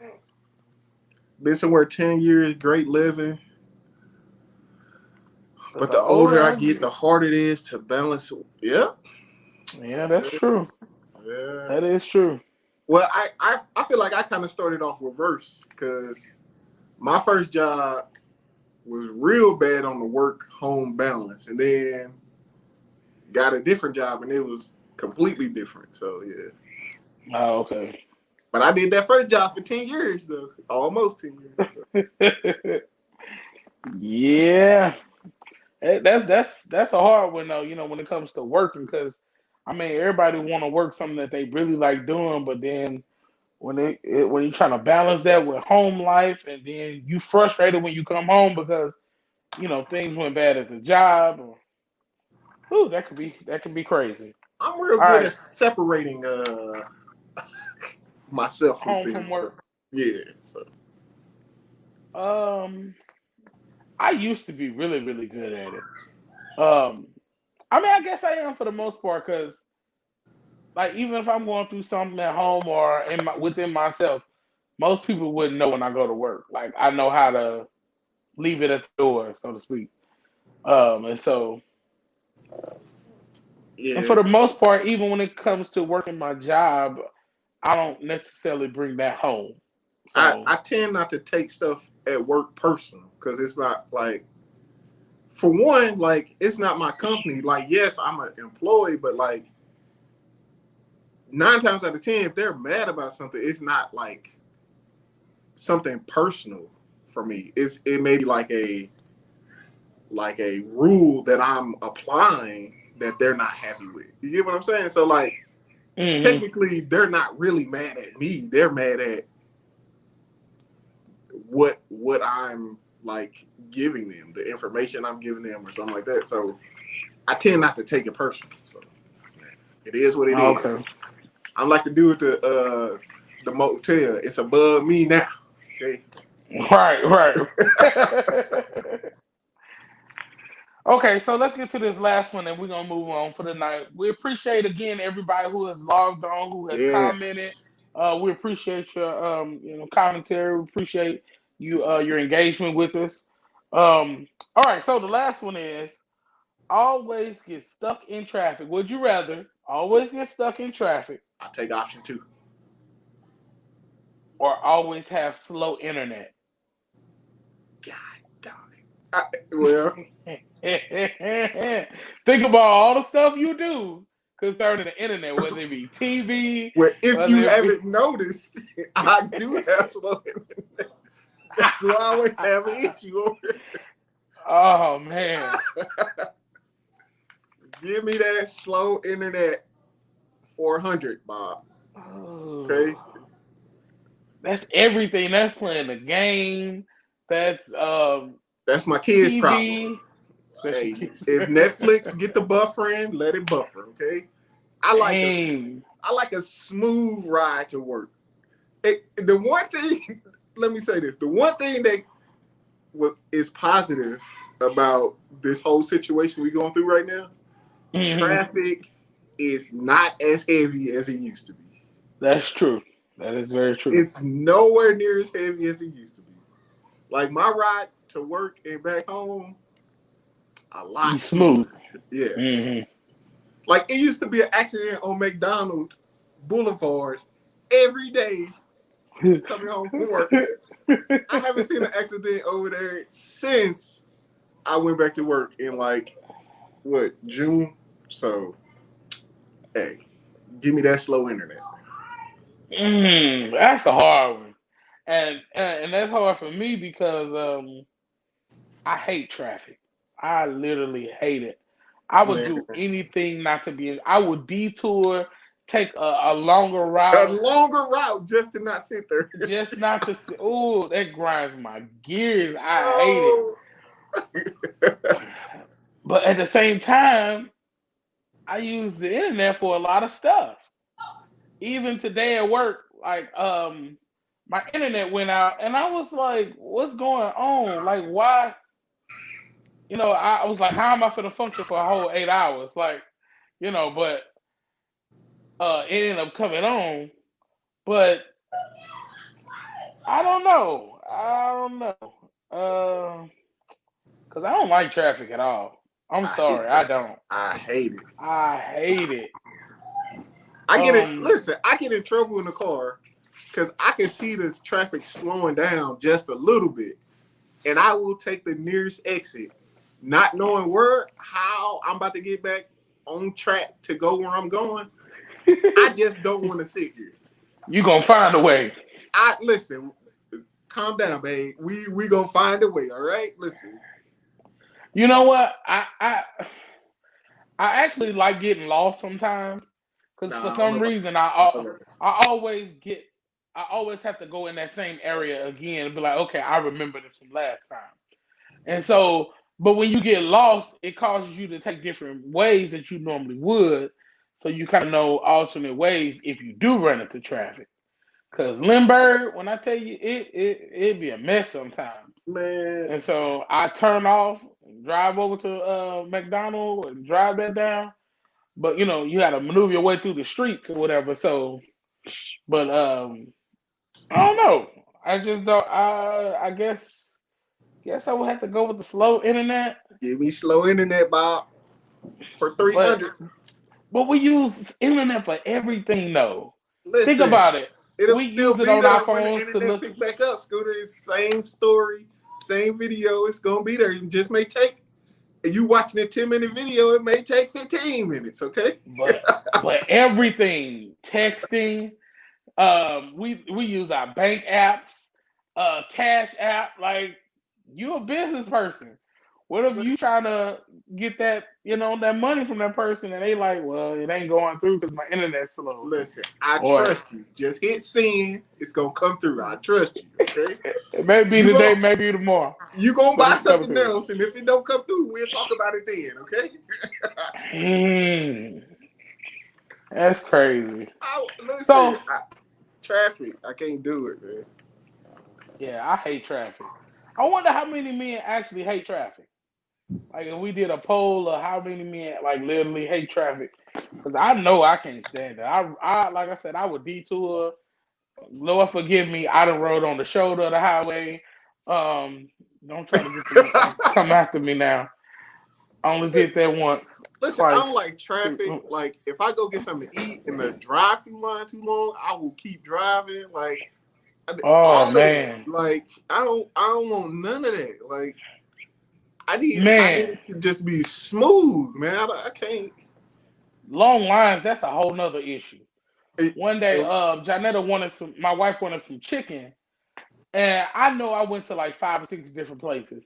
somewhere 10 years, great living. But the older I get, the harder it is to balance. Yeah. Yeah, that's true. Yeah. That is true. Well, I feel like I kind of started off reverse because my first job was real bad on the work-home balance. And then got a different job, and it was completely different. So, yeah. Oh, okay. But I did that first job for 10 years, though. Almost 10 years. Yeah. That's a hard one, though, when it comes to working, because, I mean, everybody want to work something that they really like doing, but then when you're trying to balance that with home life, and then you frustrated when you come home because, things went bad at the job, that could be crazy. I'm real good at separating myself from home things. From work. So, yeah. So. I used to be really, really good at it. I mean, I guess I am for the most part, because, like, even if I'm going through something at home or within myself, most people wouldn't know when I go to work. Like, I know how to leave it at the door, so to speak. And so, Yeah. and for the most part, even when it comes to working my job, I don't necessarily bring that home. So, I tend not to take stuff at work personal because it's not like, for one, like, it's not my company. Like, yes, I'm an employee, but like 9 times out of 10, if they're mad about something, it's not like something personal for me. It may be like a rule that I'm applying that they're not happy with. You get what I'm saying? So like, technically, they're not really mad at me. They're mad at what I'm like giving them, the information I'm giving them, or something like that. So I tend not to take it personal. So it is what it is. I'm like the dude at the motel. It's above me now. Okay. Right. Okay, so let's get to this last one, and we're gonna move on for the night. We appreciate again everybody who has logged on, who has commented. We appreciate your commentary. We appreciate your engagement with us. All right, so the last one is always get stuck in traffic. Would you rather always get stuck in traffic? I take option 2. Or always have slow internet? God damn it. Well, think about all the stuff you do concerning the internet, whether it be TV. Well, if you haven't noticed, I do have slow internet. That's why I always have an issue over it. Oh man. Give me that slow internet 400, Bob. Oh, okay. That's everything. That's playing the game. That's my kids' TV. problem. Hey, if Netflix get the buffering, let it buffer, okay? I like a smooth ride to work. The one thing, let me say this: the one thing that is positive about this whole situation we're going through right now, traffic is not as heavy as it used to be. That's true. That is very true. It's nowhere near as heavy as it used to be. Like my ride to work and back home, a lot smooth. Yes. Mm-hmm. Like it used to be an accident on McDonald Boulevard every day coming home from work. I haven't seen an accident over there since I went back to work in like June. So hey, give me that slow internet. That's a hard one. And that's hard for me because I hate traffic. I literally hate it. I would do anything not to be in. I would detour, take a longer route. A longer route just to not sit there. Just not to sit. Oh, that grinds my gears. I hate it. But at the same time, I use the internet for a lot of stuff. Even today at work, like my internet went out and I was like, what's going on? Like why? I was like, how am I gonna function for a whole 8 hours? Like, but it ended up coming on. But I don't know. Cause I don't like traffic at all. I'm sorry, I don't. I hate it. I hate it. I get it. Listen, I get in trouble in the car because I can see this traffic slowing down just a little bit, and I will take the nearest exit, not knowing how I'm about to get back on track to go where I'm going. I just don't want to sit here. You gonna find a way. Listen. Calm down, babe. We gonna find a way. All right. Listen. You know what? I actually like getting lost sometimes. Because for some reason, I always have to go in that same area again and be like, okay, I remember this from last time. And so, but when you get lost, it causes you to take different ways that you normally would. So you kind of know alternate ways if you do run into traffic. Because Lindbergh, when I tell you, it'd be a mess sometimes. Man. And so I turn off, drive over to McDonald's and drive that down. But you got to maneuver your way through the streets or whatever. So, but I don't know. I just don't. I guess I would have to go with the slow internet. Give me slow internet, Bob, for 300. But we use internet for everything, though. Listen, think about it. It'll we still use it be on there our when the phones to internet look. pick back up, Scooter. It's same story, same video. It's gonna be there. It just may take. And you watching a 10-minute video, it may take 15 minutes, okay? But everything, texting, we use our bank apps, cash app. Like, you a business person. What if you trying to get that, that money from that person and they like, well, it ain't going through because my internet's slow. Listen, I trust you. Just hit send. It's going to come through. I trust you, okay? It may be today, maybe tomorrow. You going to buy something else, and if it don't come through, we'll talk about it then, okay? That's crazy. Traffic, I can't do it, man. Yeah, I hate traffic. I wonder how many men actually hate traffic. Like, if we did a poll of how many men like literally hate traffic, because I know I can't stand it. I like I said, I would detour. Lord forgive me, I done rode on the shoulder of the highway. Don't try to come after me now. I only did that once. Listen, twice. I don't like traffic. Like, if I go get something to eat and the drive-through line too long, I will keep driving. Like, man, like I don't want none of that. Like, I need it to just be smooth, man. I can't. Long lines, that's a whole nother issue. One day, Janetta my wife wanted some chicken, and I know I went to like 5 or 6 different places,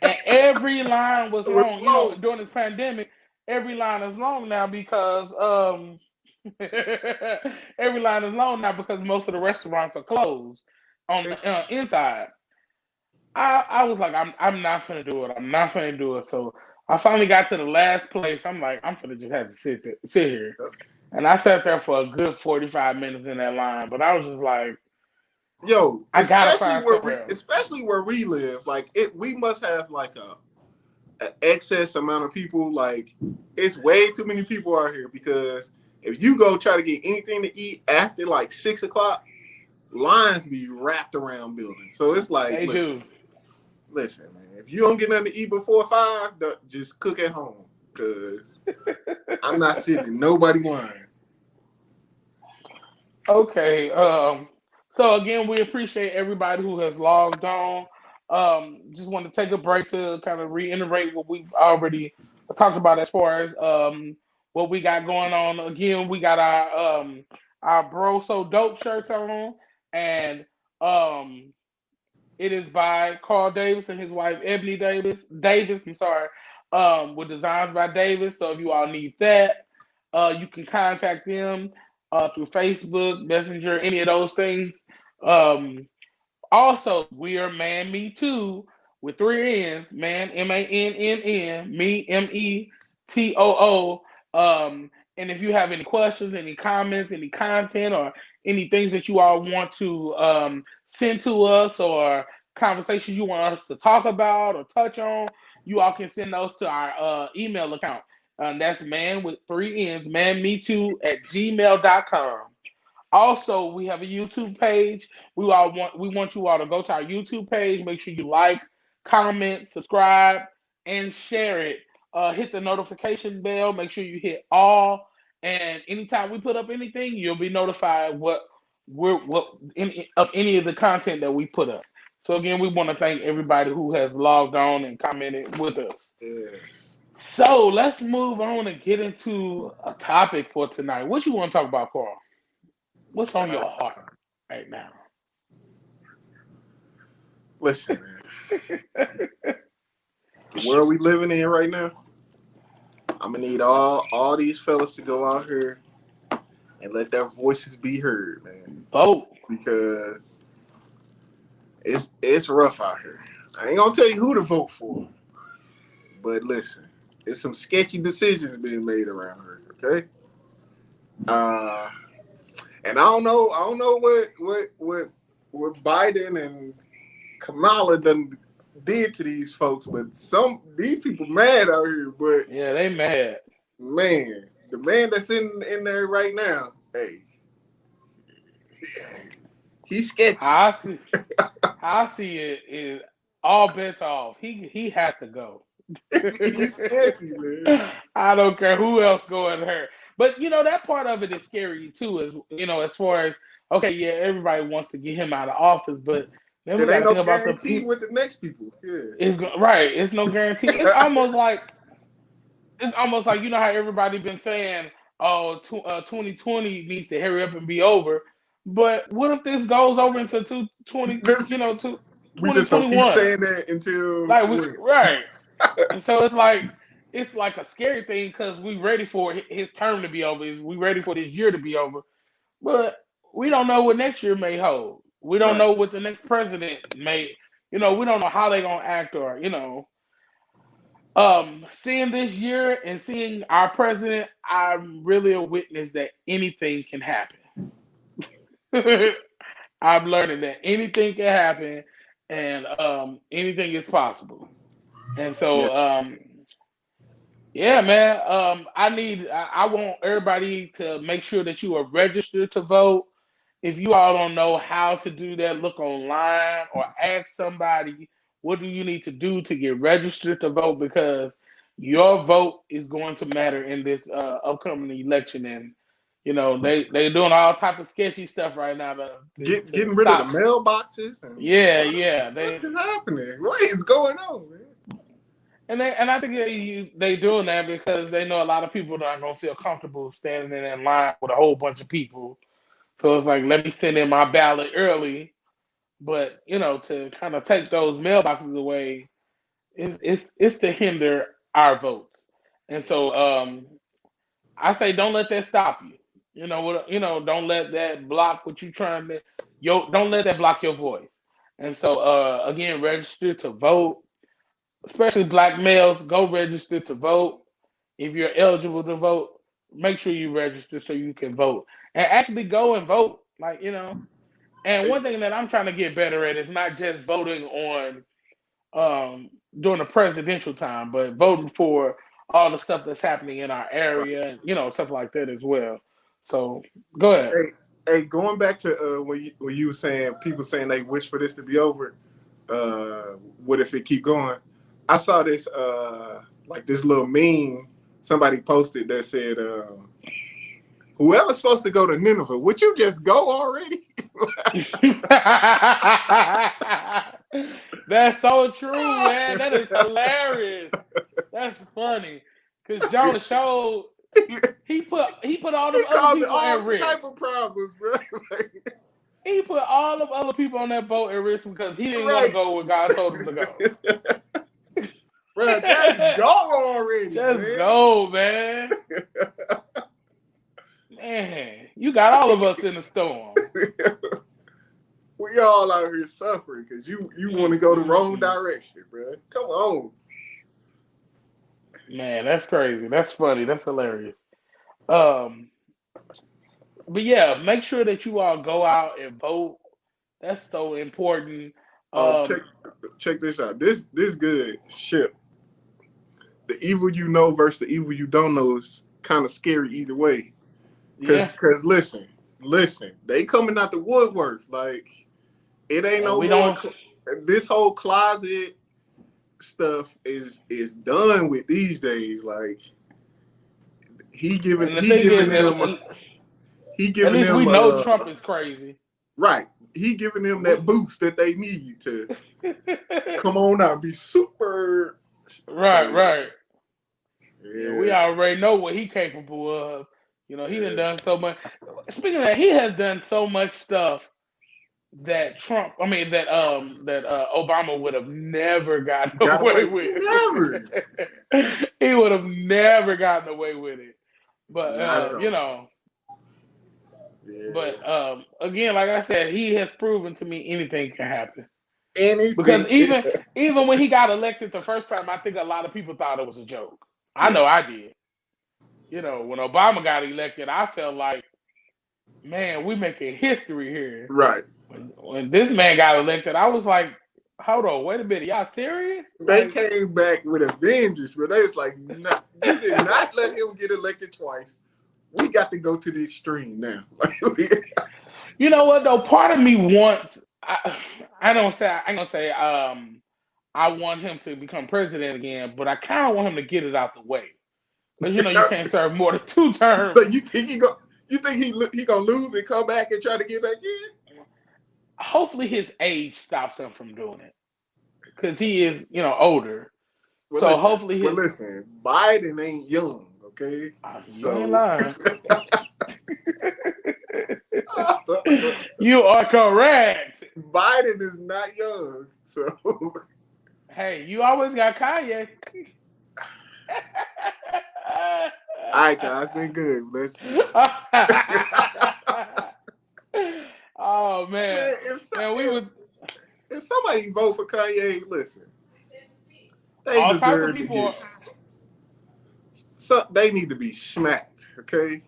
and every line was long. During this pandemic, every line is long now because every line is long now because most of the restaurants are closed on the inside. I was like, I'm not gonna do it. I'm not gonna do it. So I finally got to the last place. I'm like, I'm gonna just have to sit here. And I sat there for a good 45 minutes in that line. But I was just like, Yo, I gotta find somewhere else. especially where we live, like we must have like an excess amount of people. Like it's way too many people out here because if you go try to get anything to eat after like 6 o'clock, lines be wrapped around buildings. So it's like, They do. listen, man. If you don't get nothing to eat before 5, just cook at home because I'm not sitting in nobody line. Okay. So again, we appreciate everybody who has logged on. Just want to take a break to kind of reiterate what we've already talked about as far as what we got going on. Again, we got our bro so dope shirts on, and um it is by Carl Davis and his wife Ebony Davis. Davis, I'm sorry. With designs by Davis. So if you all need that, you can contact them through Facebook, Messenger, any of those things. Um, Also, we are Mannn Me Too with three N's. Man, Mannn, me Metoo. And if you have any questions, any comments, any content, or any things that you all want to send to us, or conversations you want us to talk about or touch on, you all can send those to our email account. That's man with three N's, manme2@gmail.com. Also, we have a YouTube page. We want you all to go to our YouTube page. Make sure you like, comment, subscribe, and share it. Hit the notification bell. Make sure you hit all. And anytime we put up anything, you'll be notified of any of the content that we put up. So again, we want to thank everybody who has logged on and commented with us. Yes. So let's move on and get into a topic for tonight. What you want to talk about, Carl? What's on your heart right now? Listen, man. The world we living in right now, I'm gonna need all these fellas to go out here and let their voices be heard, man. Vote. Because it's rough out here. I ain't gonna tell you who to vote for, but listen, there's some sketchy decisions being made around here. Okay. And I don't know what Biden and Kamala did to these folks, but these people mad out here. But yeah, they mad. Man, the man that's in there right now, hey, he's sketchy. How I see it is all bets off. He has to go. He's sketchy, man. I don't care who else going there. But that part of it is scary too, as far as okay, yeah, everybody wants to get him out of office, but then we There ain't gotta no think about the guarantee people. with the next people. Yeah. It's right. It's no guarantee. It's almost like how everybody been saying, oh, 2020 needs to hurry up and be over. But what if this goes over into 2020, This, to we just gonna keep 2021? saying that until Like when? right. And so it's like a scary thing because we ready for his term to be over. We ready for this year to be over, but we don't know what next year may hold. We don't Right. know what the next president may. We don't know how they gonna act or. Seeing this year and seeing our president, I'm really a witness that anything can happen. I'm learning that anything can happen and anything is possible. And Yeah. so yeah, man. I want everybody to make sure that you are registered to vote. If you all don't know how to do that, look online or ask somebody what do you need to do to get registered to vote because your vote is going to matter in this upcoming election. And they're doing all type of sketchy stuff right now to Getting rid of the stop. mailboxes and Yeah. what is happening? What is going on, man? And I think they doing that because they know a lot of people are not gonna feel comfortable standing in that line with a whole bunch of people. So it's like, let me send in my ballot early. But to kind of take those mailboxes away, it's to hinder our votes. And so I say, don't let that stop you. Don't let that block what you trying to. Don't let that block your voice. And so again, register to vote. especially black males, go register to vote. If you're eligible to vote, make sure you register so you can vote and actually go and vote. Like, and one thing that I'm trying to get better at is not just voting on during the presidential time, but voting for all the stuff that's happening in our area and stuff like that as well. So go ahead. Going back to when you were saying people saying they wish for this to be over. What if it keep going? I saw this like this little meme somebody posted that said, "Whoever's supposed to go to Nineveh, would you just go already?" That's so true, man. That is hilarious. That's funny. Because Jonah showed he put all He them other caused people all at risk. type of problems, bro. He put all of other people on that boat at risk because he didn't want to go where God told him to go. Bro, just go already. Just go, man. Man, you got all of us in the storm. We all out here suffering because you want to go the wrong direction, bro. Come on. Man, that's crazy. That's funny. That's hilarious. But yeah, make sure that you all go out and vote. That's so important. Check this out. This good shit. The evil you know versus the evil you don't know is kind of scary either way. Cause listen, they coming out the woodwork. Like it ain't no more. This whole closet stuff is done with these days. Like he giving At least we know Trump is crazy. Right. He giving them that boost that they need to come on out, be super. Right. Yeah, we already know what he's capable of. He done so much. Speaking of that, he has done so much stuff that Obama would have never gotten away with. Never. He would have never gotten away with it. But But again, like I said, he has proven to me anything can happen. Anything. Because even when he got elected the first time, I think a lot of people thought it was a joke. I know I did. When Obama got elected, I felt like, man, we making history here. Right. When this man got elected, I was like, hold on, wait a minute, y'all serious? They came back with a vengeance, but they was like, no, you did not let him get elected twice. We got to go to the extreme now. You know what though? Part of me wants. I ain't gonna say. I want him to become president again, but I kind of want him to get it out the way. Because you can't serve more than 2 terms. So you think he gonna lose and come back and try to get back in? Hopefully, his age stops him from doing it. Because he is, older. Well, so listen, hopefully, listen, Biden ain't young. Okay, you ain't lying. You are correct. Biden is not young, so hey, you always got Kanye. All right, y'all, it's been good. Let's. Oh man, if somebody vote for Kanye, listen, they all deserve to get. They need to be smacked, okay?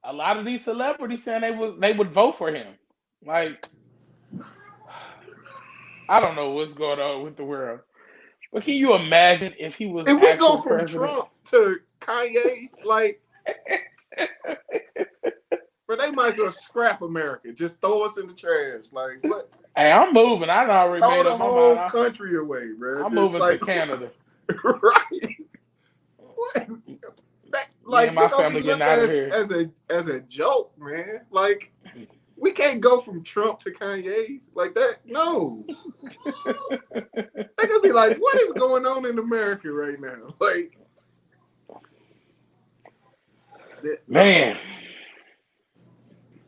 A lot of these celebrities saying they would vote for him. Like, I don't know what's going on with the world. But can you imagine if he was? If we go from president? Trump to Kanye, like, but they might as well scrap America. Just throw us in the trash. Like, what? Hey, I'm moving. I already made up my mind. Throw the whole country away, bro. I'm moving to Canada. Right. What? Like, my family getting out of here as a joke, man. Like, we can't go from Trump to Kanye like that. No. They're gonna be like, what is going on in America right now? Like, man,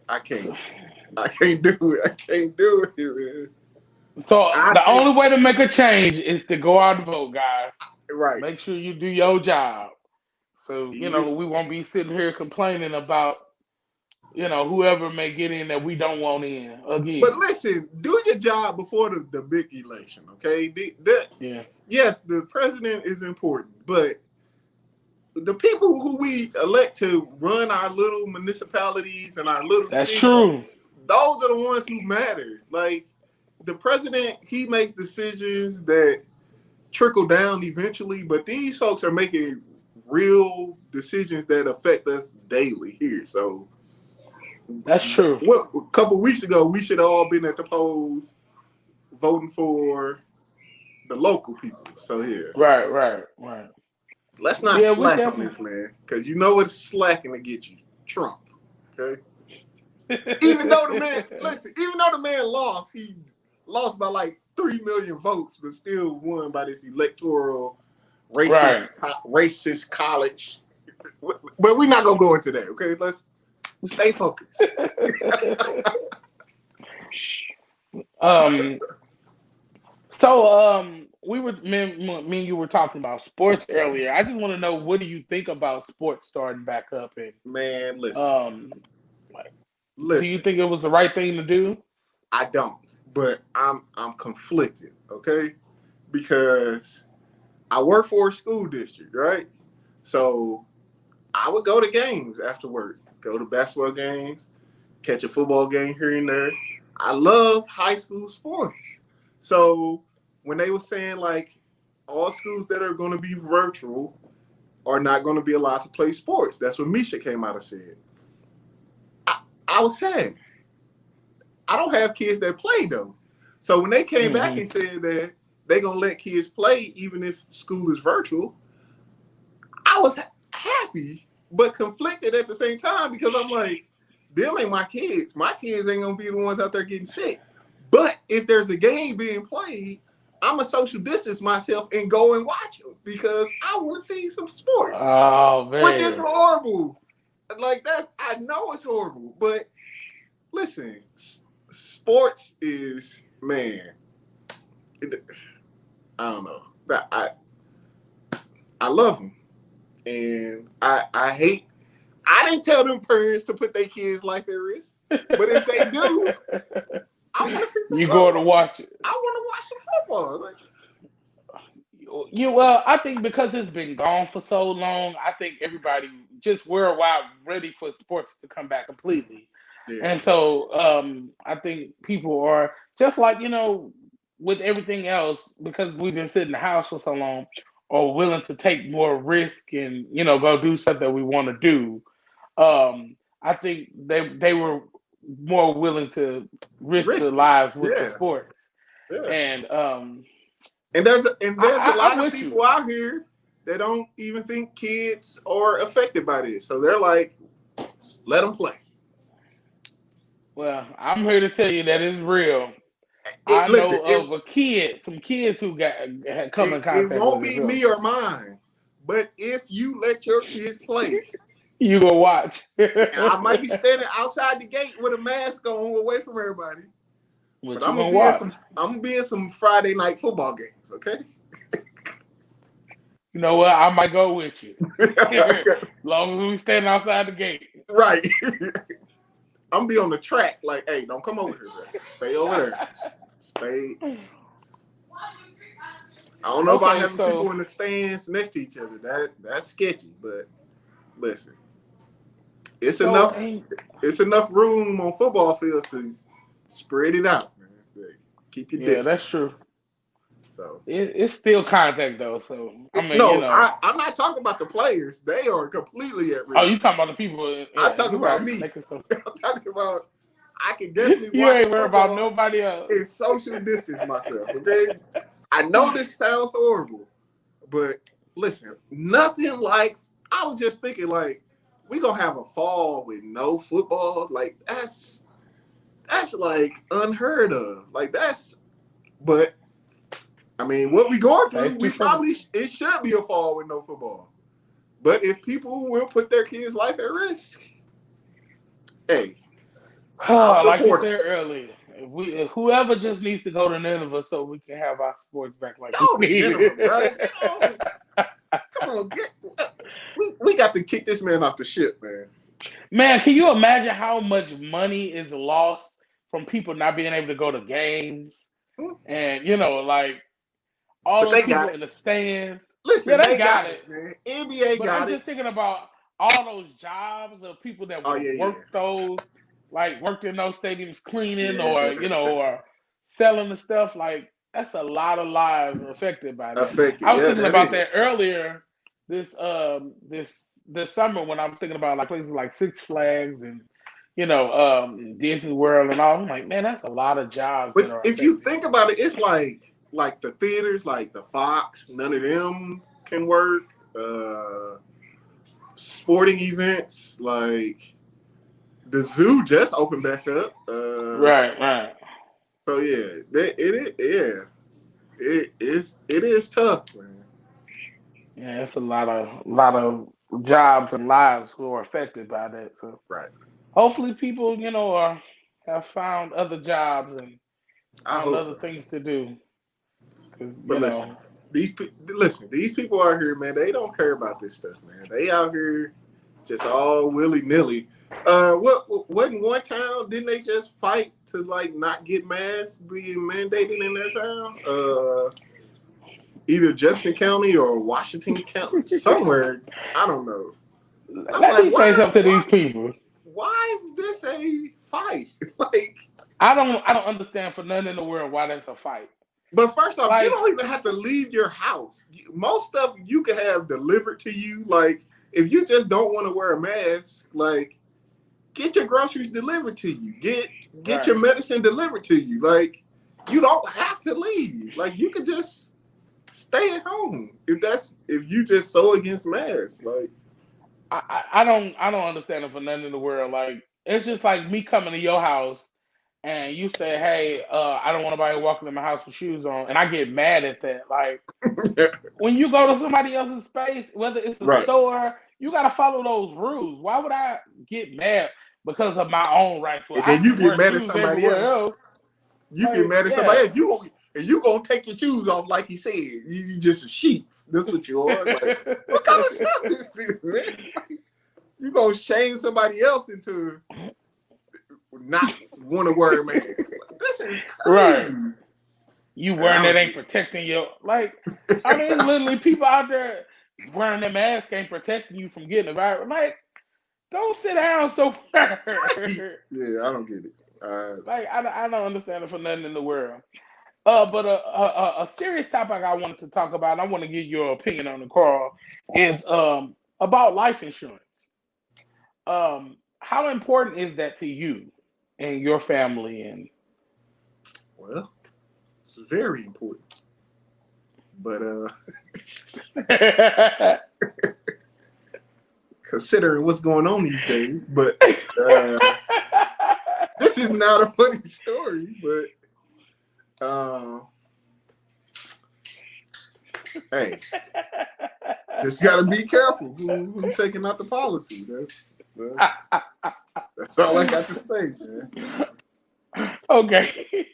I can't do it. I can't do it, man. So the only way to make a change is to go out and vote, guys. Right. Make sure you do your job. So, we won't be sitting here complaining about whoever may get in that we don't want in again. But listen, do your job before the big election, okay? Yeah. Yes, the president is important, but the people who we elect to run our little municipalities and our little That's cities, true. those are the ones who matter. Like the president, he makes decisions that trickle down eventually, but these folks are making real decisions that affect us daily here. So That's true. a couple weeks ago, we should have all been at the polls voting for the local people. So yeah. Right. Let's not Yeah, we slack on definitely. this, man, because you know what's slacking to get you? Trump. Okay. Even though the man lost, he lost by like 3 million votes, but still won by this electoral racist college. But we're not gonna go into that. Okay, let's stay focused. Me and you were talking about sports earlier. I just want to know, what do you think about sports starting back up? And Man, listen. Do you think it was the right thing to do? I don't, but I'm conflicted. Okay, because I work for a school district, right? So I would go to games after work, go to basketball games, catch a football game here and there. I love high school sports. So when they were saying like all schools that are going to be virtual are not going to be allowed to play sports, that's what Misha came out and said. I was sad. I don't have kids that play though. So when they came back and said that they're going to let kids play even if school is virtual, I was happy but conflicted at the same time, because I'm like, them ain't my kids. My kids ain't going to be the ones out there getting sick. But if there's a game being played, I'm a social distance myself and go and watch them because I want to see some sports. Oh, man. Which is horrible. Like that, I know it's horrible, but listen, sports is, man, I don't know. I love them, and I hate. I didn't tell them parents to put their kids' life at risk, but if they do, I want to see some. You football. going to watch it? I want to watch some football. Like, well, I think because it's been gone for so long, I think everybody just worldwide ready for sports to come back completely. Yeah. And so I think people are just like, with everything else, because we've been sitting in the house for so long, are willing to take more risk and, go do stuff that we want to do. I think they were more willing to risk their lives with the sports. Yeah. And there's a lot of people out here that don't even think kids are affected by this. So they're like, let them play. Well, I'm here to tell you that it's real. I know of some kids who had come in contact with it. It won't be me or mine, but if you let your kids play, you go watch. I might be standing outside the gate with a mask on, away from everybody. But I'm gonna be in some Friday night football games, okay? You know what? I might go with you. As long as we stand outside the gate. Right. I'm gonna be on the track, like, hey, don't come over here, bro. Stay over there. Stay. I don't know about having people in the stands next to each other. That's sketchy, but listen. It's enough room on football fields to spread it out, man. Keep your distance. Yeah, that's true. So it's still contact though. So I'm not talking about the players. They are completely at risk. Oh, you talking about the people? I'm talking about me. I'm talking about. I can definitely watch. You ain't worried about nobody else. And social distance myself. Okay. I know this sounds horrible, but listen, nothing like. I was just thinking like, we gonna have a fall with no football. Like that's like unheard of. Like but I mean, what we going through, it should be a fall with no football. But if people will put their kids' life at risk, hey, like you said earlier, whoever just needs to go to Nineveh so we can have our sports back like we need. Nineveh, right? Come on, we got to kick this man off the ship, man. Man, can you imagine how much money is lost from people not being able to go to games? Hmm. And like all But those they got people it. in the stands. Yeah, Listen, they they got got it. it, man. NBA But I'm got it. just thinking about all those jobs of people that Oh will yeah, yeah, work those, like worked in those stadiums cleaning or yeah. or selling the stuff. Like that's a lot of lives affected by that. Affected. I was Yeah, thinking that about is. that earlier this summer when I was thinking about like places like Six Flags and Disney World and all. I'm like, man, that's a lot of jobs that But are if you affected. think about it, it's like the theaters, like the Fox, none of them can work. Sporting events, like the zoo just opened back up. Right, right. So yeah, it is tough, man. Yeah, it's a lot of jobs and lives who are affected by that. So Right. hopefully people, have found other jobs and I found hope other so. things to do. Because, But listen, these people out here, man, they don't care about this stuff, man. They out here just all willy nilly. What wasn't one town? Didn't they just fight to like not get masks being mandated in their town? Either Jefferson County or Washington County, somewhere. I don't know. And I'm let like, me say something to these people. why is this a fight? Like, I don't understand for nothing in the world why that's a fight. but first off, you Like, don't even have to leave your house. Most stuff you can have delivered to you. Like, if you just don't want to wear a mask, like, get your groceries delivered to you. Get your right. medicine delivered to you. Like, you don't have to leave. Like, you could just stay at home if you just so against masks. Like, I don't understand it for nothing in the world. Like it's just like me coming to your house and you say, "Hey, I don't want nobody walking in my house with shoes on," and I get mad at that. Like when you go to somebody else's space, whether it's a right. store, you got to follow those rules. Why would I get mad because of my own right foot? And I then you can get wear mad at shoes somebody everywhere else. else. You get Like mad at somebody yeah, else. You gonna take your shoes off like he said. You just a sheep. That's what you are. Like, what kind of stuff is this, man? Like, you gonna shame somebody else into not want to wear a mask. Like, this is crazy. right. You Man, wearing I that don't ain't get protecting your like. I mean, it's literally people out there wearing that mask ain't protecting you from getting a virus. Like, go sit down it. somewhere. Yeah, I don't get it. Like, I don't understand it for nothing in the world. But a serious topic I wanted to talk about, and I want to get your opinion on it, Carl, is about life insurance. How important is that to you and your family? And Well, it's very important. But considering what's going on these days, but this is not a funny story, but hey, just gotta be careful who's taking out the policy. That's all I got to say, man. Okay,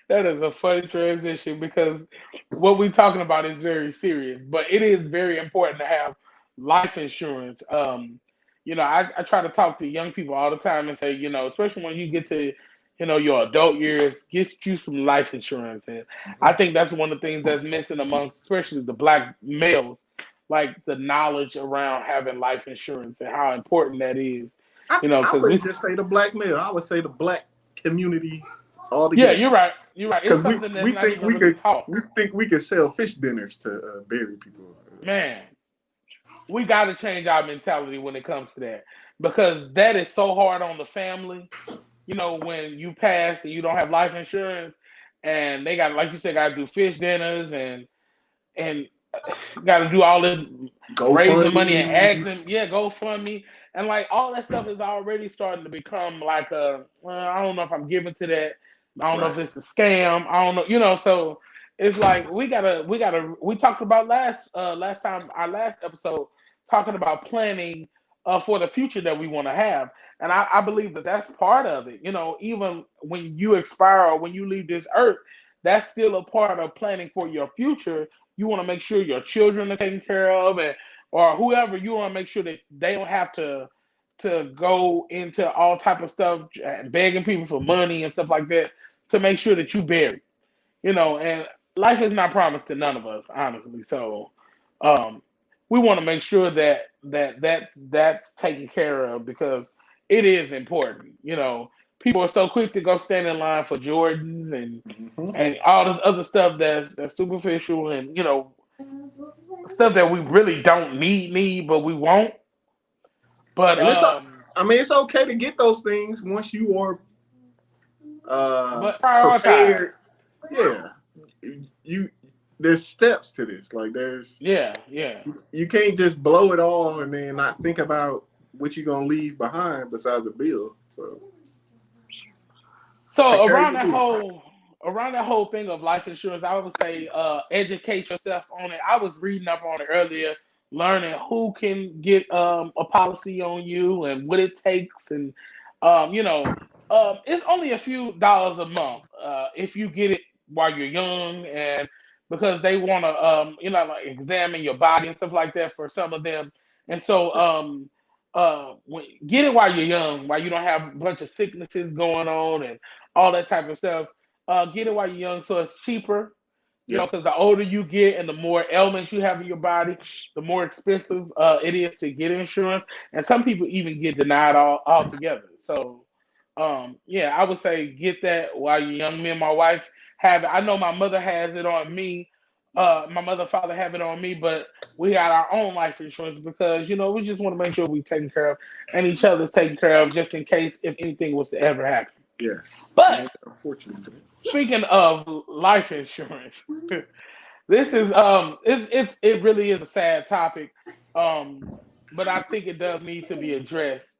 that is a funny transition because what we're talking about is very serious, but it is very important to have life insurance. I try to talk to young people all the time and say, especially when you get to, your adult years, get you some life insurance. And I think that's one of the things that's missing amongst, especially the black males, like the knowledge around having life insurance and how important that is. I Because wouldn't this, just say the black male. I would say the black community yeah, altogether. you're right. You're right. It's Because something that's we not think even really taught. we think we could sell fish dinners to bury people. Man, we got to change our mentality when it comes to that because that is so hard on the family. When you pass and you don't have life insurance, and they got, like you said, got to do fish dinners and got to do all this raising money and GoFundMe. asking, yeah, GoFundMe, and like all that stuff is already starting to become like well, I don't know if I'm giving to that. I don't know if Right. it's a scam. I don't know, so it's like we talked about last time our last episode talking about planning for the future that we want to have, and I believe that that's part of it. Even when you expire or when you leave this earth, that's still a part of planning for your future. You want to make sure your children are taken care of, and or whoever, you want to make sure that they don't have to to go into all type of stuff, begging people for money and stuff like that to make sure that you buried. And life is not promised to none of us, honestly. So, um, we want to make sure that's taken care of because it is important. People are so quick to go stand in line for Jordans and Mm-hmm. and all this other stuff that's superficial and stuff that we really don't need, but we won't. But And I mean, it's okay to get those things once you are prioritize. prepared. Yeah, you there's steps to this. Like there's Yeah, yeah. you can't just blow it all and then not think about what you're gonna leave behind besides a bill. So take So care of your business. around that whole thing of life insurance, I would say educate yourself on it. I was reading up on it earlier, learning who can get a policy on you and what it takes, and you know, it's only a few dollars a month if you get it while you're young, and because they want to like examine your body and stuff like that for some of them, and so get it while you're young, while you don't have a bunch of sicknesses going on and all that type of stuff. Get it while you're young, so it's cheaper. Yep. Because the older you get and the more ailments you have in your body, the more expensive it is to get insurance. And some people even get denied altogether. So, yeah, I would say get that while you're young. Me and my wife have it. I know my mother has it on me. My mother and father have it on me, but we got our own life insurance because we just want to make sure we're taken care of and each other's taken care of just in case if anything was to ever happen. Yes. But And unfortunately. speaking of life insurance, this is it really is a sad topic, um, but I think it does need to be addressed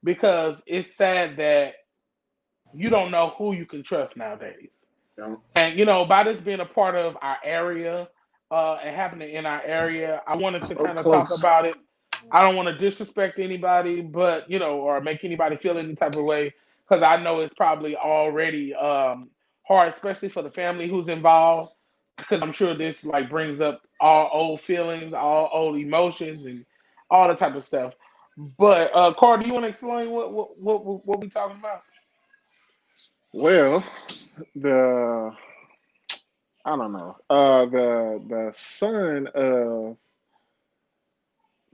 because it's sad that you don't know who you can trust nowadays. Don't. And by this being a part of our area and happening in our area, I wanted to So kind of talk close. about it. I don't want to disrespect anybody, but or make anybody feel any type of way because I know it's probably already hard, especially for the family who's involved. Because I'm sure this like brings up all old feelings, all old emotions, and all that type of stuff. But Carl, do you want to explain what we talking about? Well, the I don't know. The son of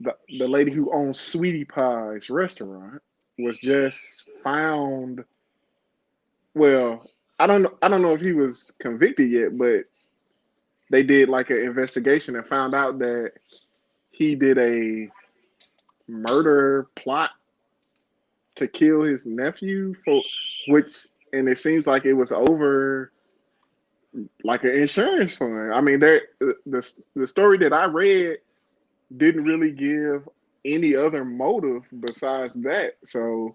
the lady who owns Sweetie Pie's restaurant was just found. Well, I don't know if he was convicted yet, but they did like an investigation and found out that he did a murder plot to kill his nephew for which and it seems like it was over like an insurance fund. I mean, the story that I read didn't really give any other motive besides that. So,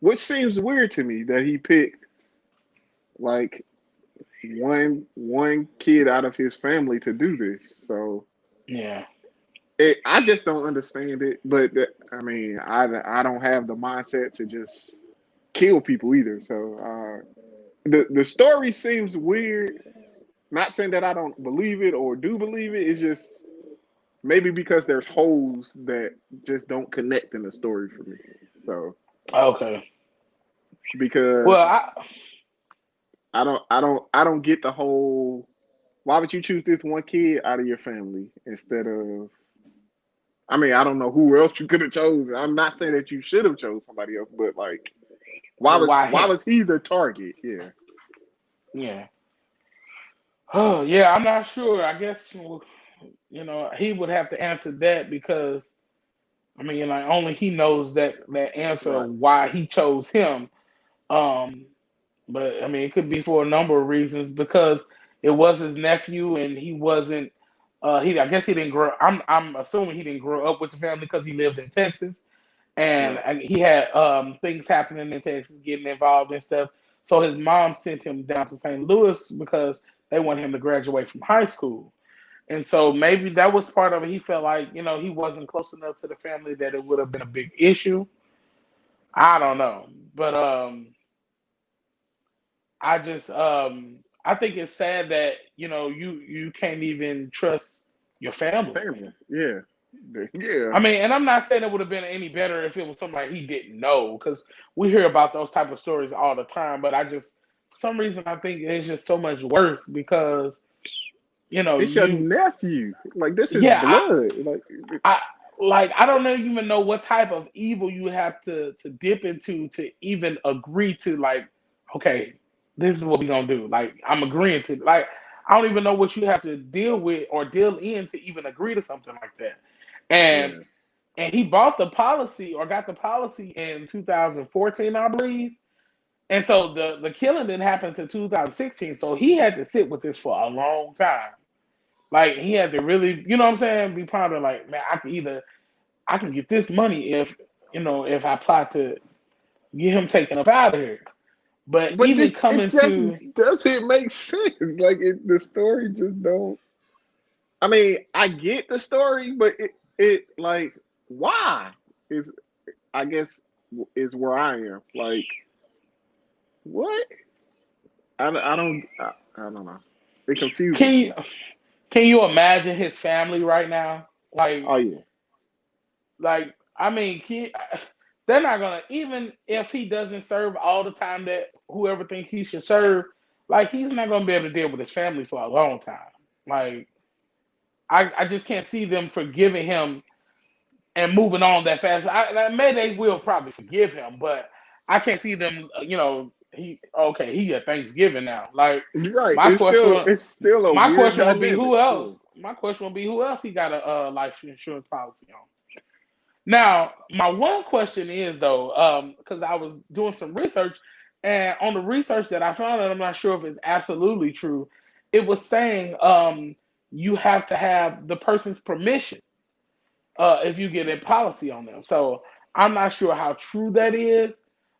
which seems weird to me that he picked like one kid out of his family to do this. So, Yeah. I just don't understand it. But I mean, I don't have the mindset to just kill people either. So, the story seems weird. Not saying that I don't believe it or do believe it. It's just maybe because there's holes that just don't connect in the story for me. So Okay. Well, because I don't get the whole why would you choose this one kid out of your family instead of I mean, I don't know who else you could have chosen. I'm not saying that you should have chose somebody else, but like why well, was why why him? was he the target? Yeah. Yeah. Oh, yeah. I'm not sure. I guess he would have to answer that because I mean, like only he knows that answer of Right. why he chose him. Um, but I mean, it could be for a number of reasons because it was his nephew and he wasn't. I guess he didn't grow. I'm assuming he didn't grow up with the family because he lived in Texas Right. and he had things happening in Texas, getting involved and stuff. So his mom sent him down to St. Louis because they wanted him to graduate from high school. And so maybe that was part of it. He felt like, he wasn't close enough to the family that it would have been a big issue. I don't know. But I think it's sad that, you can't even trust your family. Family. Yeah. Yeah. I mean, and I'm not saying it would have been any better if it was somebody he didn't know, because we hear about those type of stories all the time. But for some reason, I think it's just so much worse because It's your nephew. Like, this is yeah, blood. Like, I like I don't even know what type of evil you have to dip into to even agree to, like, okay, this is what we gonna do. Like, I'm agreeing to, like, I don't even know what you have to deal with or deal in to even agree to something like that. And yeah. and he bought the policy or got the policy in 2014, I believe. And so the killing didn't happen until 2016. So he had to sit with this for a long time. Like, he had to really, you know what I'm saying, be pondering like, man, I can get this money if I plot to get him taken up out of here. But But even this, it coming just to doesn't make sense. Like, the story just don't. I mean, I get the story, but it like, why? Is, I guess, is where I am. Like, what? I don't know. It can confuses you me. can you imagine his family right now? Oh yeah. I mean, they're not gonna, even if he doesn't serve all the time that whoever thinks he should serve, like, he's not gonna be able to deal with his family for a long time. Like, I just can't see them forgiving him and moving on that fast. Maybe they will probably forgive him, but I can't see them. He at Thanksgiving now. Like, You're right. my question, It's still a my weird question would be dynamic. who else? Still. My question would be who else he got a life insurance policy on. Now, my one question is though, because I was doing some research, and on the research that I found, and I'm not sure if it's absolutely true, it was saying you have to have the person's permission if you get a policy on them. So I'm not sure how true that is,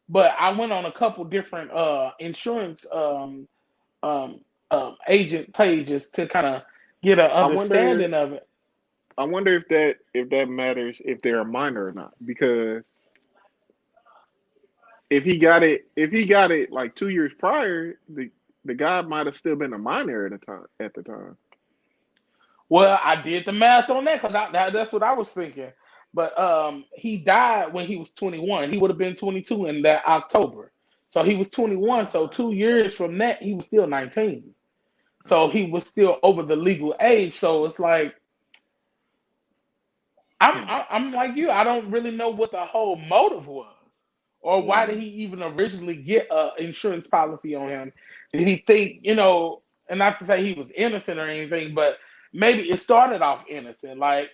but I went on a couple different insurance um, agent pages to kind of get an I wonder. understanding of it. I wonder if that matters if they're a minor or not. Because if he got it like 2 years prior, the guy might have still been a minor at the time. At the time. Well, I did the math on that because that's what I was thinking. But he died when he was 21. He would have been 22 in that October. So he was 21. So 2 years from that, he was still 19. So he was still over the legal age. So it's like Hmm. I'm like you. I don't really know what the whole motive was, or why did Yeah. he even originally get a insurance policy on him? Did he think, and not to say he was innocent or anything, but maybe it started off innocent, like,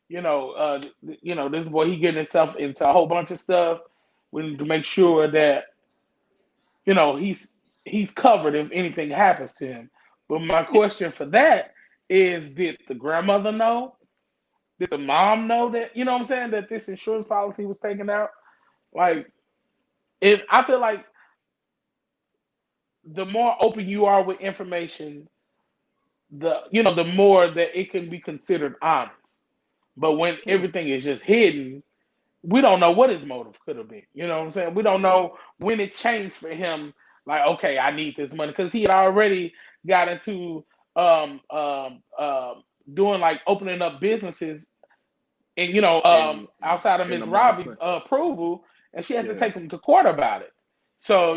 this boy, he getting himself into a whole bunch of stuff. We need to make sure that he's covered if anything happens to him. But my question for that is, did the grandmother know? Did the mom know that, what I'm saying, that this insurance policy was taken out? Like, if I feel like the more open you are with information, the more that it can be considered honest. But when Hmm. everything is just hidden, we don't know what his motive could have been. You know what I'm saying? We don't know when it changed for him. Like, okay, I need this money, because he had already got into um um um doing, like, opening up businesses, and In outside of in the Miss minor Robbie's plan. approval, and she had to Yeah. take him to court about it. So,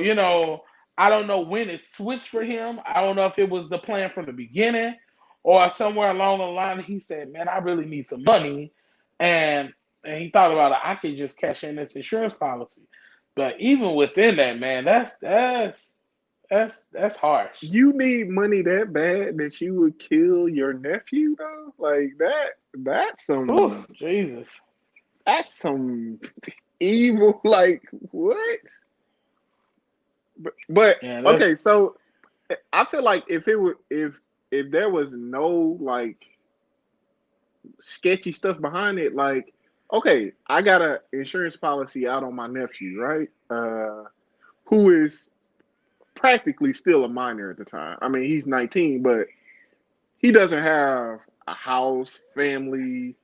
I don't know when it switched for him. I don't know if it was the plan from the beginning, or somewhere along the line he said, "Man, I really need some money," and he thought about it. I could just cash in this insurance policy. But even within that, man, that's harsh. You need money that bad that you would kill your nephew though? Like that. That's Oh, some. Jesus. That's some evil. Like what? But Yeah, okay, that's so I feel like if there was no like sketchy stuff behind it, like okay, I got a insurance policy out on my nephew, right? Who is practically still a minor at the time. I mean, he's 19, but he doesn't have a house, family,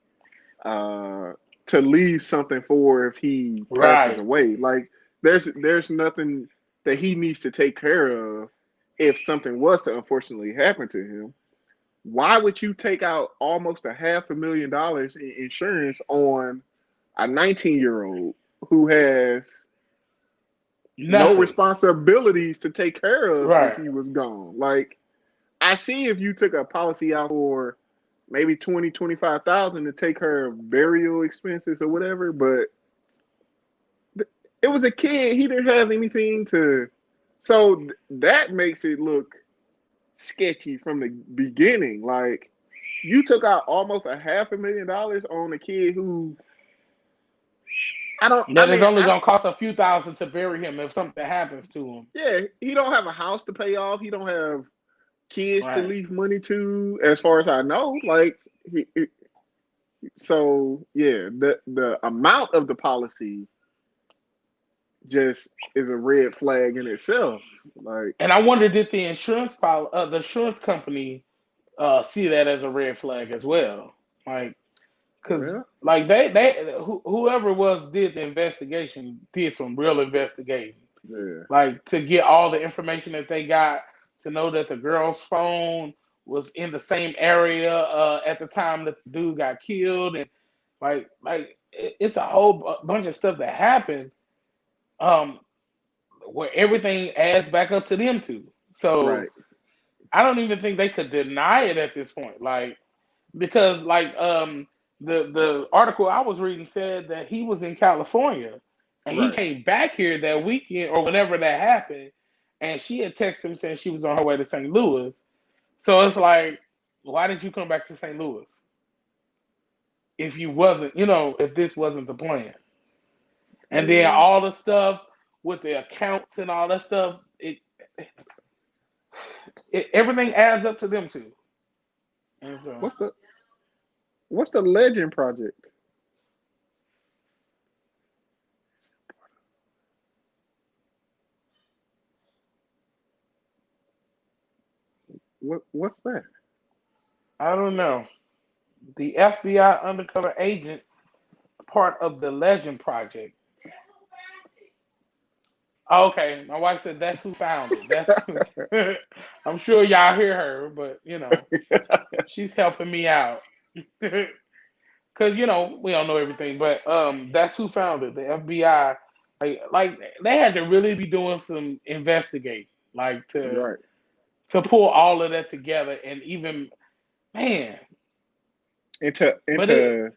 uh, to leave something for if he passes right. away. Like there's nothing that he needs to take care of if something was to unfortunately happen to him. why would you take out almost $500,000 in insurance on a 19-year-old who has no Nothing. responsibilities to take care of if Right. he was gone? Like, I see if you took a policy out for maybe 25,000 to take care of burial expenses or whatever, but it was a kid. He didn't have anything to. So that makes it look sketchy from the beginning. Like, you took out almost $500,000 on a kid who I don't. I That is mean, only I don't. gonna cost a few thousand to bury him if something happens to him. Yeah, he don't have a house to pay off. He don't have kids to Right. leave money to, as far as I know. Like, so yeah, the amount of the policy just is a red flag in itself. Like, And I wonder, did the insurance company see that as a red flag as well? Like, because well, like whoever was did the investigation did some real investigating. yeah, Like to get all the information that they got to know that the girl's phone was in the same area at the time that the dude got killed, and it's a whole bunch of stuff that happened um, where everything adds back up to them too. So right, I don't even think they could deny it at this point, like because the article I was reading said that he was in California and he right. came back here that weekend or whenever that happened, and she had texted him saying she was on her way to St. Louis. So it's like, why did you come back to St. Louis if you wasn't, if this wasn't the plan? And then Yeah. all the stuff with the accounts and all that stuff, it everything adds up to them too. And so What's the What's the Legend Project? What's that? I don't know. The FBI undercover agent, part of the Legend Project. Oh, okay, my wife said that's who found it. That's I'm sure y'all hear her, but she's helping me out because we don't know everything. But that's who found it. The FBI, like they had to really be doing some investigating, like to Right. to pull all of that together, and even man, Into but it. into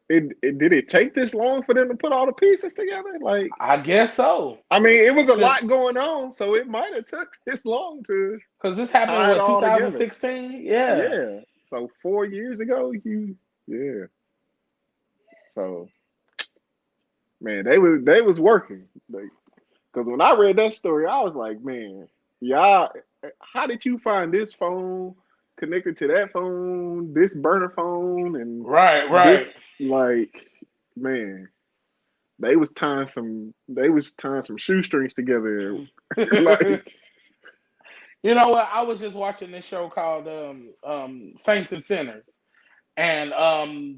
it did it take this long for them to put all the pieces together? Like, I guess so, I mean, it was a because lot going on, so it might have took this long to this happened in tie it what all together. 2016. Yeah. Yeah. So 4 years ago, yeah. So man, they was working. Because when I read that story, I was like, man, y'all, how did you find this phone connected to that phone, this burner phone, and Right, right. this, like, man, they was tying some shoestrings together. Like, You know what? I was just watching this show called Saints and Sinners, and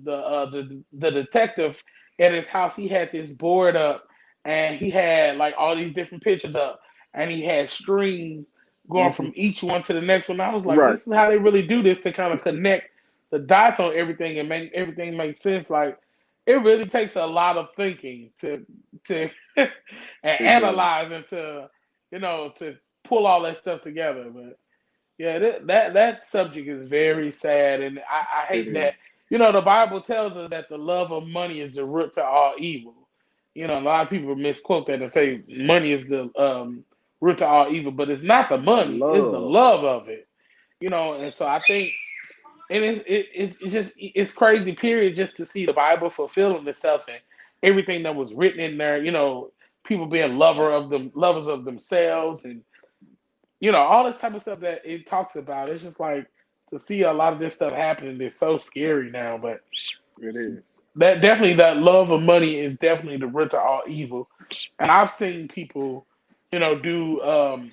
the detective at his house, he had this board up, and he had like all these different pictures up, and he had strings going mhm, from each one to the next one. I was like, right, this is how they really do this to kind of connect the dots on everything and make everything make sense. Like it really takes a lot of thinking to and it does. analyze and to pull all that stuff together. But yeah, that subject is very sad, and I It hate is. that. The Bible tells us that the love of money is the root to all evil. A lot of people misquote that and say money is the root to all evil, but it's not the The money; it's the love. love of it. And so I think, and it's crazy. Period, just to see the Bible fulfilling itself and everything that was written in there. People being lovers of themselves, and all this type of stuff that it talks about. It's just like to see a lot of this stuff happening is so scary now. But It is. that love of money is definitely the root of all evil. And I've seen people, do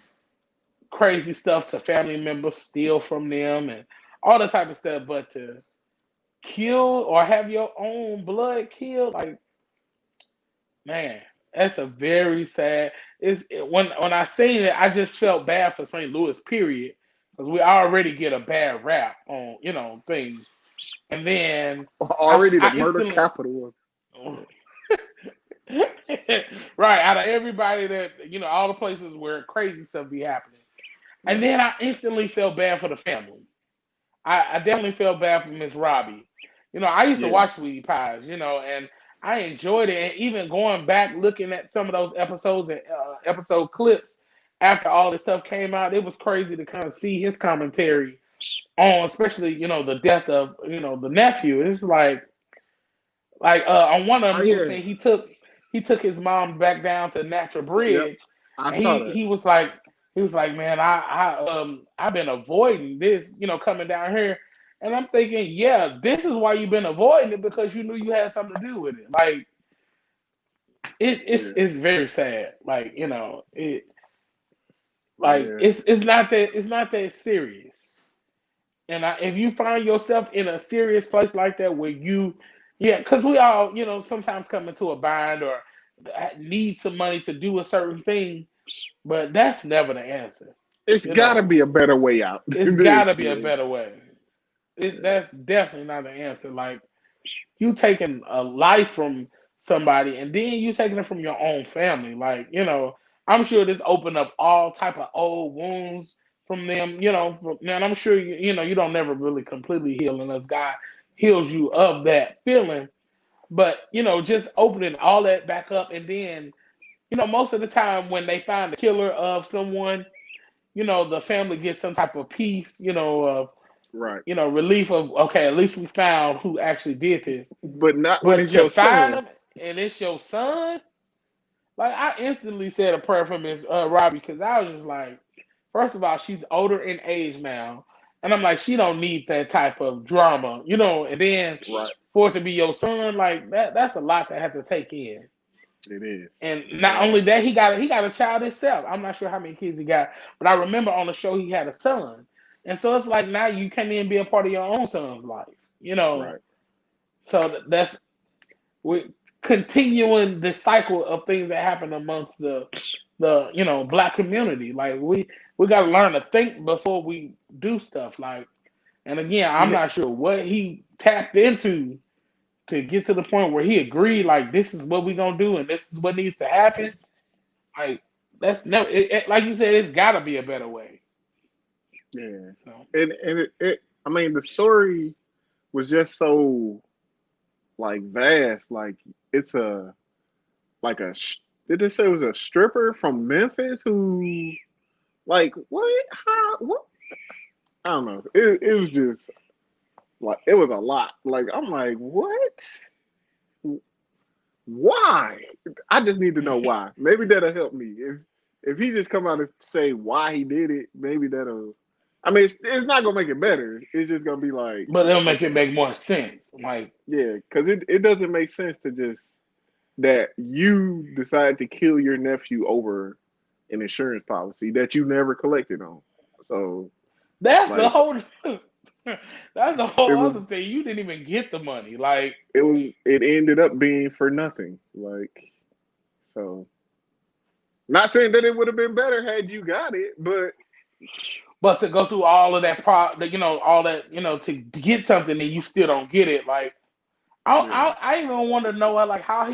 crazy stuff to family members, steal from them, and all that type of stuff. But to kill or have your own blood killed, like man, that's a very sad. When I seen it, I just felt bad for St. Louis. Period, because we already get a bad rap on things, and then Already the I murder instantly capital. right out of everybody that all the places where crazy stuff be happening, and Right. then I instantly felt bad for the family. I definitely felt bad for Miss Robbie. I used to Yeah. watch Sweetie Pies, and I enjoyed it. And even going back, looking at some of those episodes and episode clips after all this stuff came out, it was crazy to kind of see his commentary on, especially the death of the nephew. It's like on one of Oh them, he was yeah. saying he took his mom back down to Natural Yep. Bridge, I and saw that. he was like, man, I've been avoiding this, coming down here, and I'm thinking, yeah, this is why you've been avoiding it because you knew you had something to do with it. Like it's Yeah. it's very sad. Like it like Yeah. it's not that serious. And if you find yourself in a serious place like that where yeah, because we all, sometimes come into a bind or need some money to do a certain thing, but that's never the answer. It's You got to know, be a better way out it's than got to this. be a better way. Yeah. That's definitely not the answer. Like you taking a life from somebody and then you taking it from your own family. Like I'm sure this opened up all type of old wounds from them. And I'm sure you don't never really completely heal unless God heals you of that feeling. But just opening all that back up, and then most of the time when they find the killer of someone, the family gets some type of peace, of Right. relief of, okay, at least we found who actually did this. But not when But it's to your find son. them and it's your son, like I instantly said a prayer for Miss Robbie, because I was just like, first of all, she's older in age now, and I'm like, she don't need that type of drama, and then Right. for it to be your son, like that's a lot to have to take in. It is. And not Yeah. only that, he got a child himself. I'm not sure how many kids he got, but I remember on the show he had a son, and so it's like now you can't even be a part of your own son's life, you know. Right. So that's we continuing the cycle of things that happen amongst the black community. Like we got to learn to think before we do stuff. Like, and again, I'm Yeah. not sure what he tapped into to get to the point where he agreed, like, this is what we're gonna do and this is what needs to happen. Like, that's no, like you said, it's got to be a better way. Yeah. So And it. I mean, the story was just so like vast. Like it's a like a. Did they say it was a stripper from Memphis who like what? How? What? I don't know. It was just like it was a lot. Like I'm like what? Why? I just need to know why. Maybe that'll help me. If he just come out and say why he did it, maybe that'll. I mean, it's not gonna make it better. It's just gonna be like, but it'll make it okay, make more sense. Like, yeah, because it doesn't make sense to just that you decide to kill your nephew over an insurance policy that you never collected on. So that's a like whole that's a it whole was other thing. You didn't even get the money. Like, it ended up being for nothing. Like so, not saying that it would have been better had you got it, but but to go through all of that all that, to get something and you still don't get it. Like, yeah, I even want to know, like, how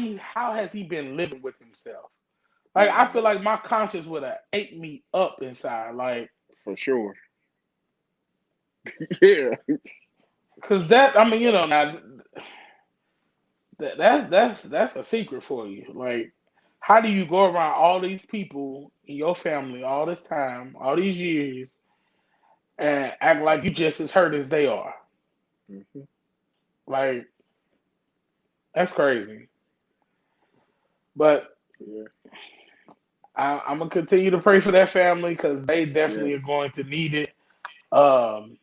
has he been living with himself? Like, I yeah, feel like my conscience would have ate me up inside. Like, for sure. Yeah, cause that, I mean, now that's a secret for you. Like, how do you go around all these people in your family all this time, all these years, and act like you just as hurt as they are? hmm, Like, that's crazy. But yeah, I'm gonna continue to pray for that family because they definitely yes, are going to need it. Um,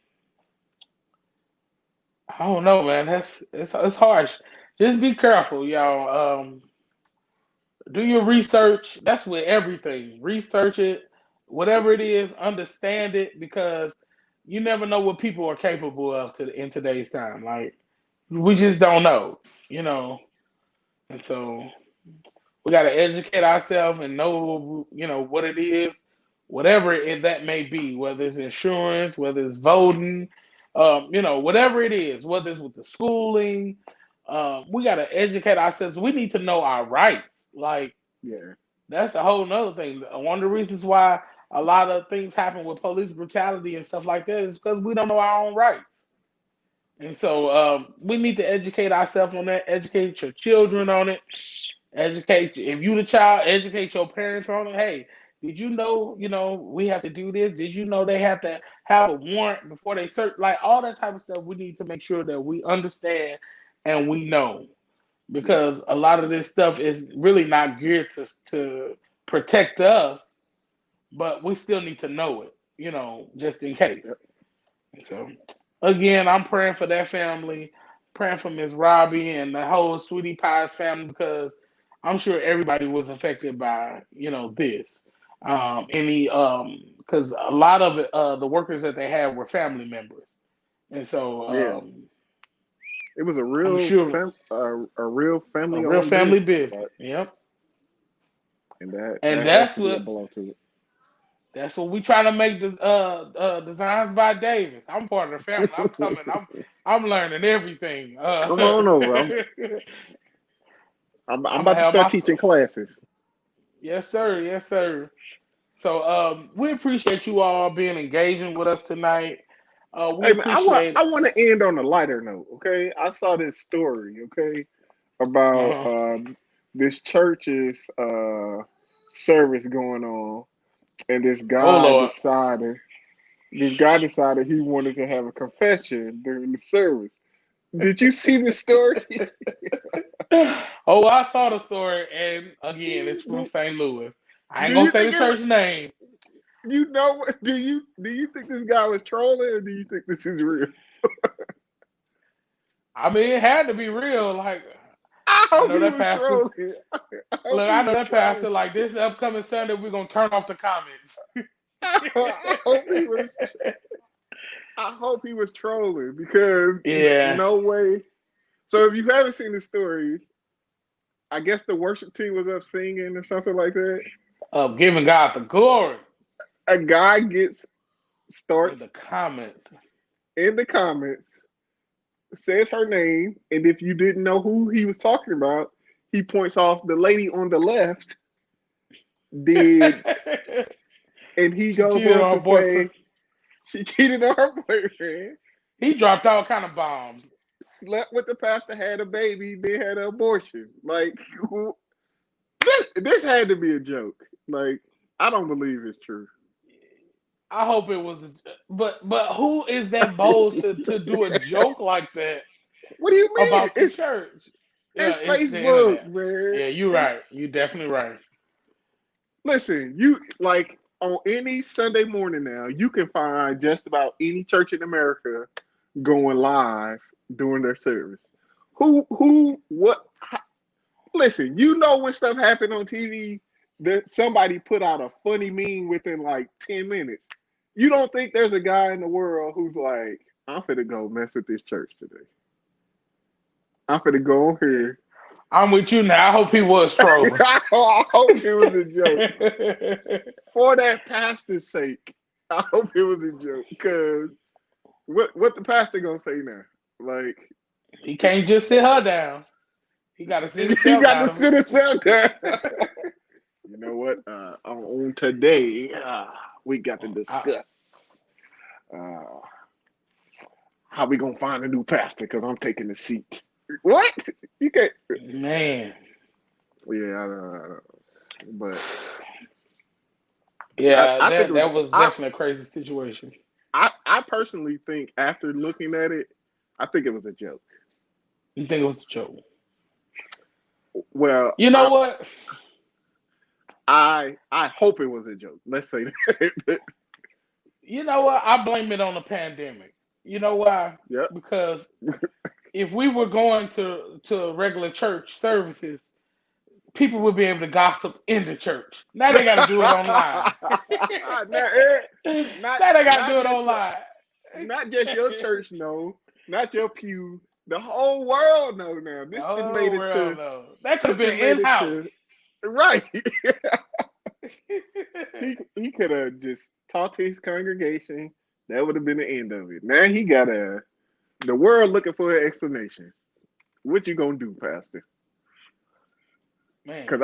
I don't know, man. It's harsh. Just be careful, y'all. Do your research. That's with everything. Research it, whatever it is, understand it, because you never know what people are capable of in today's time. Like, we just don't know, you know. And so we got to educate ourselves and know, what it is that may be, whether it's insurance, whether it's voting, whatever it is, whether it's with the schooling, we got to educate ourselves. We need to know our rights. Like, Yeah. that's a whole nother thing. One of the reasons why a lot of things happen with police brutality and stuff like that is because we don't know our own rights. And so we need to educate ourselves on that, educate your children on it, if you the child, educate your parents on it. Hey, did you know, we have to do this? Did you know they have to have a warrant before they search? Like, all that type of stuff, we need to make sure that we understand and we know. Because a lot of this stuff is really not geared to protect us, but we still need to know it, just in case. Yep. So, again, I'm praying for that family, praying for Miss Robbie and the whole Sweetie Pie's family, because I'm sure everybody was affected by, this. Because a lot of it, the workers that they had were family members, and so Yeah. It was a I'm real sure a real a family real owned family business. business. Yep. And that And has to be a blow to it. that's what we trying to make this designs by Davis. I'm part of the family. I'm coming. I'm learning everything. Come on over. I'm I'm about gonna to have start teaching classes. Yes, sir. Yes, sir. So we appreciate you all being engaging with us tonight. We Hey man, appreciate. I want to end on a lighter note. Okay, I saw this story. Okay, about Uh-huh. this church's service going on, and Oh Lord. this guy decided he wanted to have a confession during the service. Did you see the story? Oh, I saw the story, and again, it's from do, St. Louis. I ain't do gonna you say the think it was? church name. You know what? Do you think this guy was trolling, or do you think this is real? I mean, it had to be real. Like, I I hope know he that was pastor. trolling. I hope Look, he I know was that trolling. pastor. Like, this upcoming Sunday, we're gonna turn off the comments. I hope he was. I hope he was trolling because Yeah. no way. So if you haven't seen the story, I guess the worship team was up singing or something like that. Of giving God the glory A guy in starts the comments. in the comments, says her name, and if you didn't know who he was talking about, he points off the lady on the left did, and he She goes cheated on on to her boyfriend. say she cheated on her boyfriend, He dropped all kind of bombs. slept with the pastor, had a baby, then had an abortion. Like this had to be a joke. Like I don't believe it's true. I hope it was, but who is that bold to do a joke like that What do you mean? about the church? Yeah, It's it's the Facebook, internet. man. Yeah, you're It's right. You're definitely right. listen, you like on any Sunday morning now, you can find just about any church in America going live during their service. What? Listen, you know when stuff happened on TV that somebody put out a funny meme within like 10 minutes. You don't think there's a guy in the world who's like, I'm finna go mess with this church today. I'm finna go on Yeah, here. I'm with you now. I hope he was trolling. I hope it was a joke. For that pastor's sake, I hope it was a joke. Cause what the pastor gonna say now? Like He can't just sit her down. He got to sit he himself got to down. sit himself down. You know what? On today, we got to discuss how we gonna find a new pastor because I'm taking the seat. What? You can't. Man. Yeah, I don't. But Yeah, I think it was. that was definitely a crazy situation. I personally think after looking at it, I think it was a joke. You think it was a joke? Well, You know what? I hope it was a joke. Let's say that. You know what? I blame it on the pandemic. You know why? Yep. Because if we were going to regular church services, people would be able to gossip in the church. Now they got to do it online. Now they got to do it online. Not just your church, no. Not your pew. The whole world know now. The This done whole made it world to. knows. That could have This been done made it in-house. to. Right. he could have just talked to his congregation. That would have been the end of it. Now he got the world looking for an explanation. What you gonna do, Pastor? Man. Because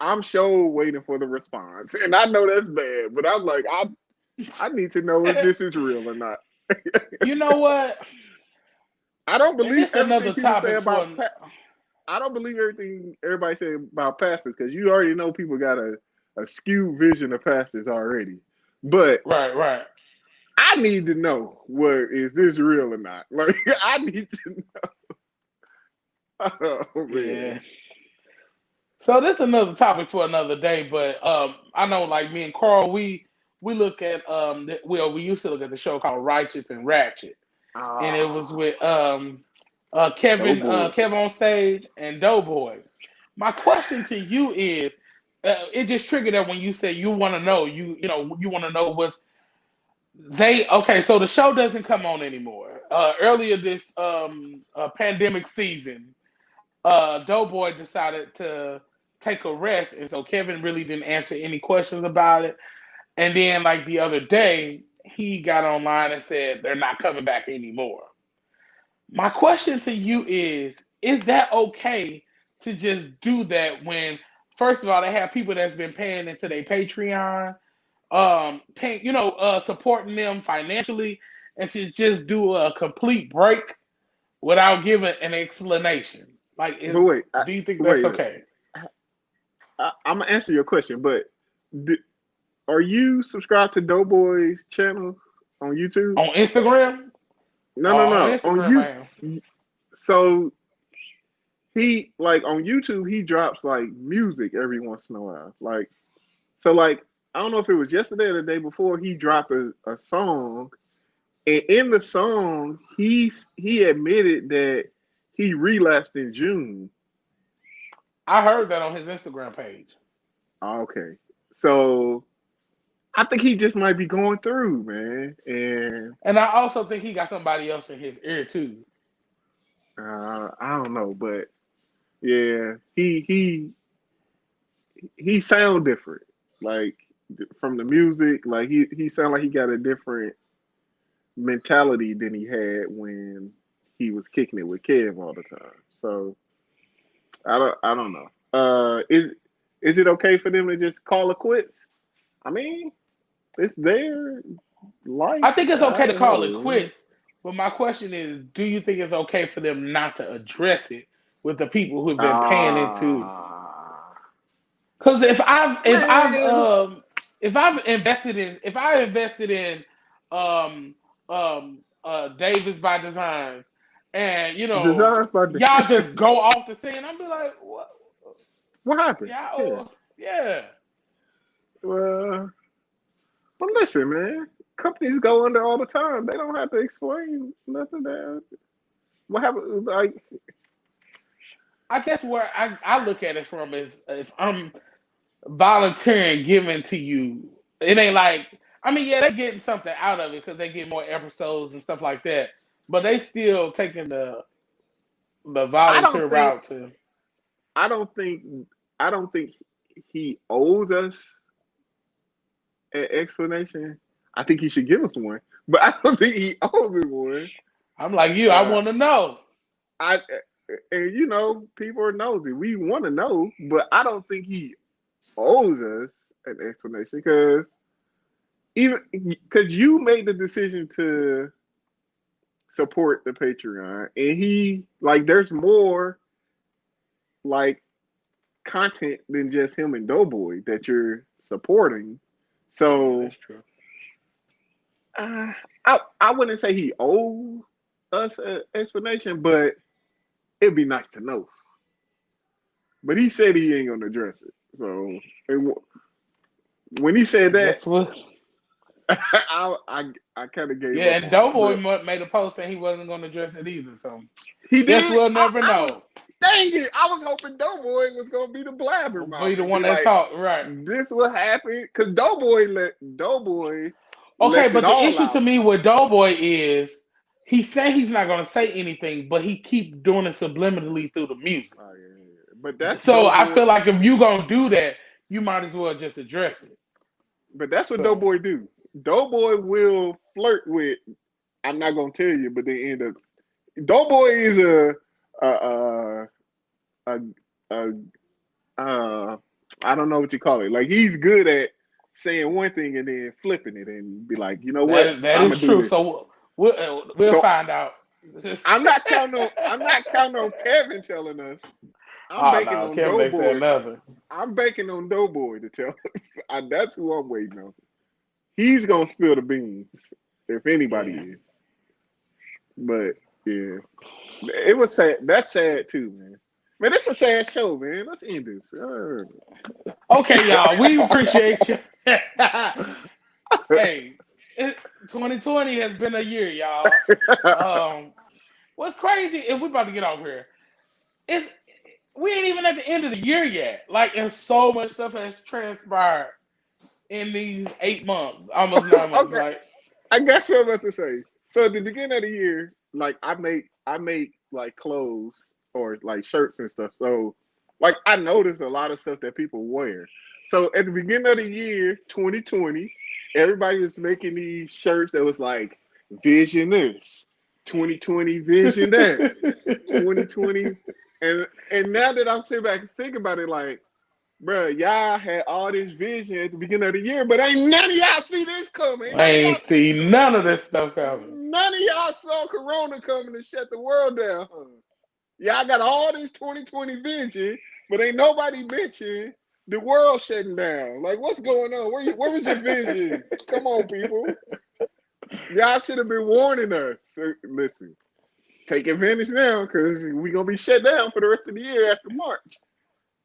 I'm sure waiting for the response, and I know that's bad, but I'm like I need to know if this is real or not. You know what? I don't And believe this everything another people say topic about. for. I don't believe everything everybody say about pastors because you already know people got a skewed vision of pastors already. But Right. I need to know what is this real or not. Like I need to know. Oh Yeah. man. So this is another topic for another day, but I know like me and Carl, we look at well, we used to look at the show called Righteous and Ratchet, and it was Ah, with oh Kevin boy. Kevin on stage and Doughboy. My question to you is, it just triggered that when you say you want to know, you want to know what's they okay. So the show doesn't come on anymore. Earlier this pandemic season, Doughboy decided to take a rest, and so Kevin really didn't answer any questions about it. And then, like the other day, he got online and said they're not coming back anymore. My question to you is that okay to just do that when, first of all, they have people that's been paying into their Patreon, paying, supporting them financially, and to just do a complete break without giving an explanation? Like, But wait, do you think that's wait. okay I'm gonna answer your question, but d- are you subscribed to Doughboy's channel on YouTube? on Instagram? No, no, On no. On Instagram, you, I am. so he like on YouTube he drops like music every once in a while. Like so, like I don't know if it was yesterday or the day before he dropped a song, and in the song he admitted that he relapsed in June. I heard that on his Instagram page, Okay, so I think he just might be going through, man, and and I also think he got somebody else in his ear too. I don't know, but yeah, he sound different, like from the music, like he sound like he got a different mentality than he had when he was kicking it with Kev all the time. So I don't know. Is it okay for them to just call it quits? I mean, it's their life. I think it's I okay to don't call it know. quits, but my question is, do you think it's okay for them not to address it with the people who've been paying into? Ah, Because man, if I invested in um Davis by Designs, and designs by y'all just go off the scene, I'll be like, what? what happened? Yeah. Y'all, yeah. Well, but listen, man. Companies go under all the time. They don't have to explain nothing. There. What happened? Like, I guess where I look at it from is if I'm volunteering giving to you, it ain't like, I mean, yeah, they're getting something out of it because they get more episodes and stuff like that, but they still taking the I don't volunteer think. route to. I don't think. I don't think he owes us an explanation. I think he should give us one, but I don't think he owes us one. I'm like you, I Uh, want to know. I and people are nosy. We want to know, but I don't think he owes us an explanation even because you made the decision to support the Patreon, and he like there's more like content than just him and Doughboy that you're supporting. Yeah, So that's true. I wouldn't say he owes us an explanation, but it'd be nice to know. But he said he ain't gonna address it. So when he said And that, guess what? I kind of gave Yeah, up and on it. Doughboy But made a post saying he wasn't going to address it either. So he guess did. we'll I, never I was know. dang it. I was hoping Doughboy was gonna be the Be blabbermouth the and one be that like, talk, right? "This what happened," because Doughboy Okay, lets it but the all issue to out. me with Doughboy is he's saying he's not going to say anything, but he keep doing it subliminally through the music. Oh yeah, yeah. But that's So I Doughboy. feel like if you gonna do that, you might as well just address it. But that's what Doughboy do. Doughboy will flirt with. I'm not gonna tell you, but they end up. Doughboy is a a, a I don't know what you call it. Like he's good at saying one thing and then flipping it and be like, you know what, That I'm is gonna do true. this. So we'll So find out. I'm not counting on Kevin telling us. I'm Oh banking no, on Kevin ain't said Doughboy. nothing. I'm banking on Doughboy to tell us. That's who I'm waiting on. He's gonna spill the beans if anybody Yeah. is. But yeah, it was sad. That's sad too, man. Man, it's a sad show, man. Let's end this. Okay, y'all. We appreciate you. Hey, 2020 has been a year, y'all. What's crazy is we about to get off here. It's we ain't even at the end of the year yet. Like, and so much stuff has transpired in these 8 months, almost 9 months. Okay, Like, I got something else to say. So at the beginning of the year, like I make like clothes or like shirts and stuff. So like I noticed a lot of stuff that people wear. So at the beginning of the year, 2020, everybody was making these shirts that was like vision this, 2020 vision that, 2020. And now that I'm sitting back and think about it, like, bro, y'all had all this vision at the beginning of the year, but ain't none of y'all see this coming. Ain't I none of ain't see none of this stuff coming. None of y'all saw Corona coming to shut the world down. Huh? Y'all got all this 2020 vision, but ain't nobody mentioning the world shutting down. Like, what's going on? Where was your vision? Come on, people. Y'all should have been warning us. So, listen, take advantage now because we're going to be shut down for the rest of the year after March.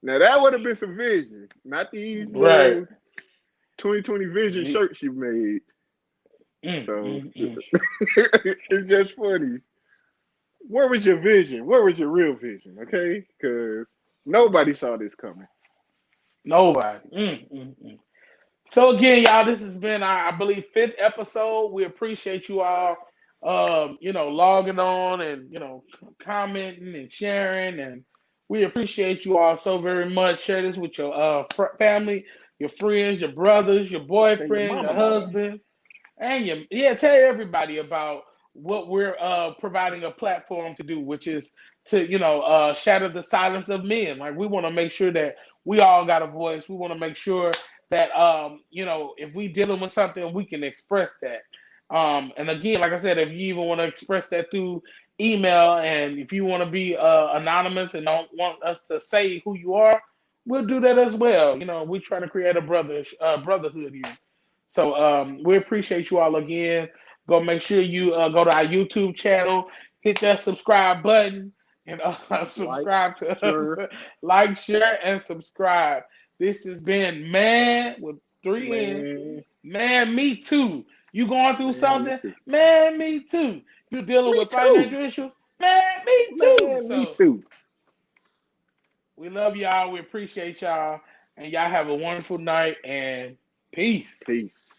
Now, that would have been some vision, not these Right. little 2020 vision shirts you made. So, it's just funny. Where was your vision? Where was your real vision? Okay, because nobody saw this coming. Nobody. So again, y'all, this has been our, I believe, 5th episode. We appreciate you all, logging on and commenting and sharing, and we appreciate you all so very much. Share this with your family, your friends, your brothers, your Tell your boyfriends, mom your about us. husbands, and tell everybody about what we're providing a platform to do, which is to shatter the silence of men. Like, we want to make sure that we all got a voice. We want to make sure that if we dealing with something, we can express that. And again, like I said, if you even want to express that through email, and if you want to be anonymous and don't want us to say who you are, we'll do that as well. We try to create a brotherhood here. So we appreciate you all again. Go make sure you go to our YouTube channel, hit that subscribe button, and Like, subscribe to share, us. Like, share, and subscribe. This has been Man with 3 N's. man. Man, me too. You going through Man, me something? too. Man, me too. You dealing Me with too. financial issues? Man, me too. Man, me So too. we love y'all. We appreciate y'all. And y'all have a wonderful night, and peace. Peace.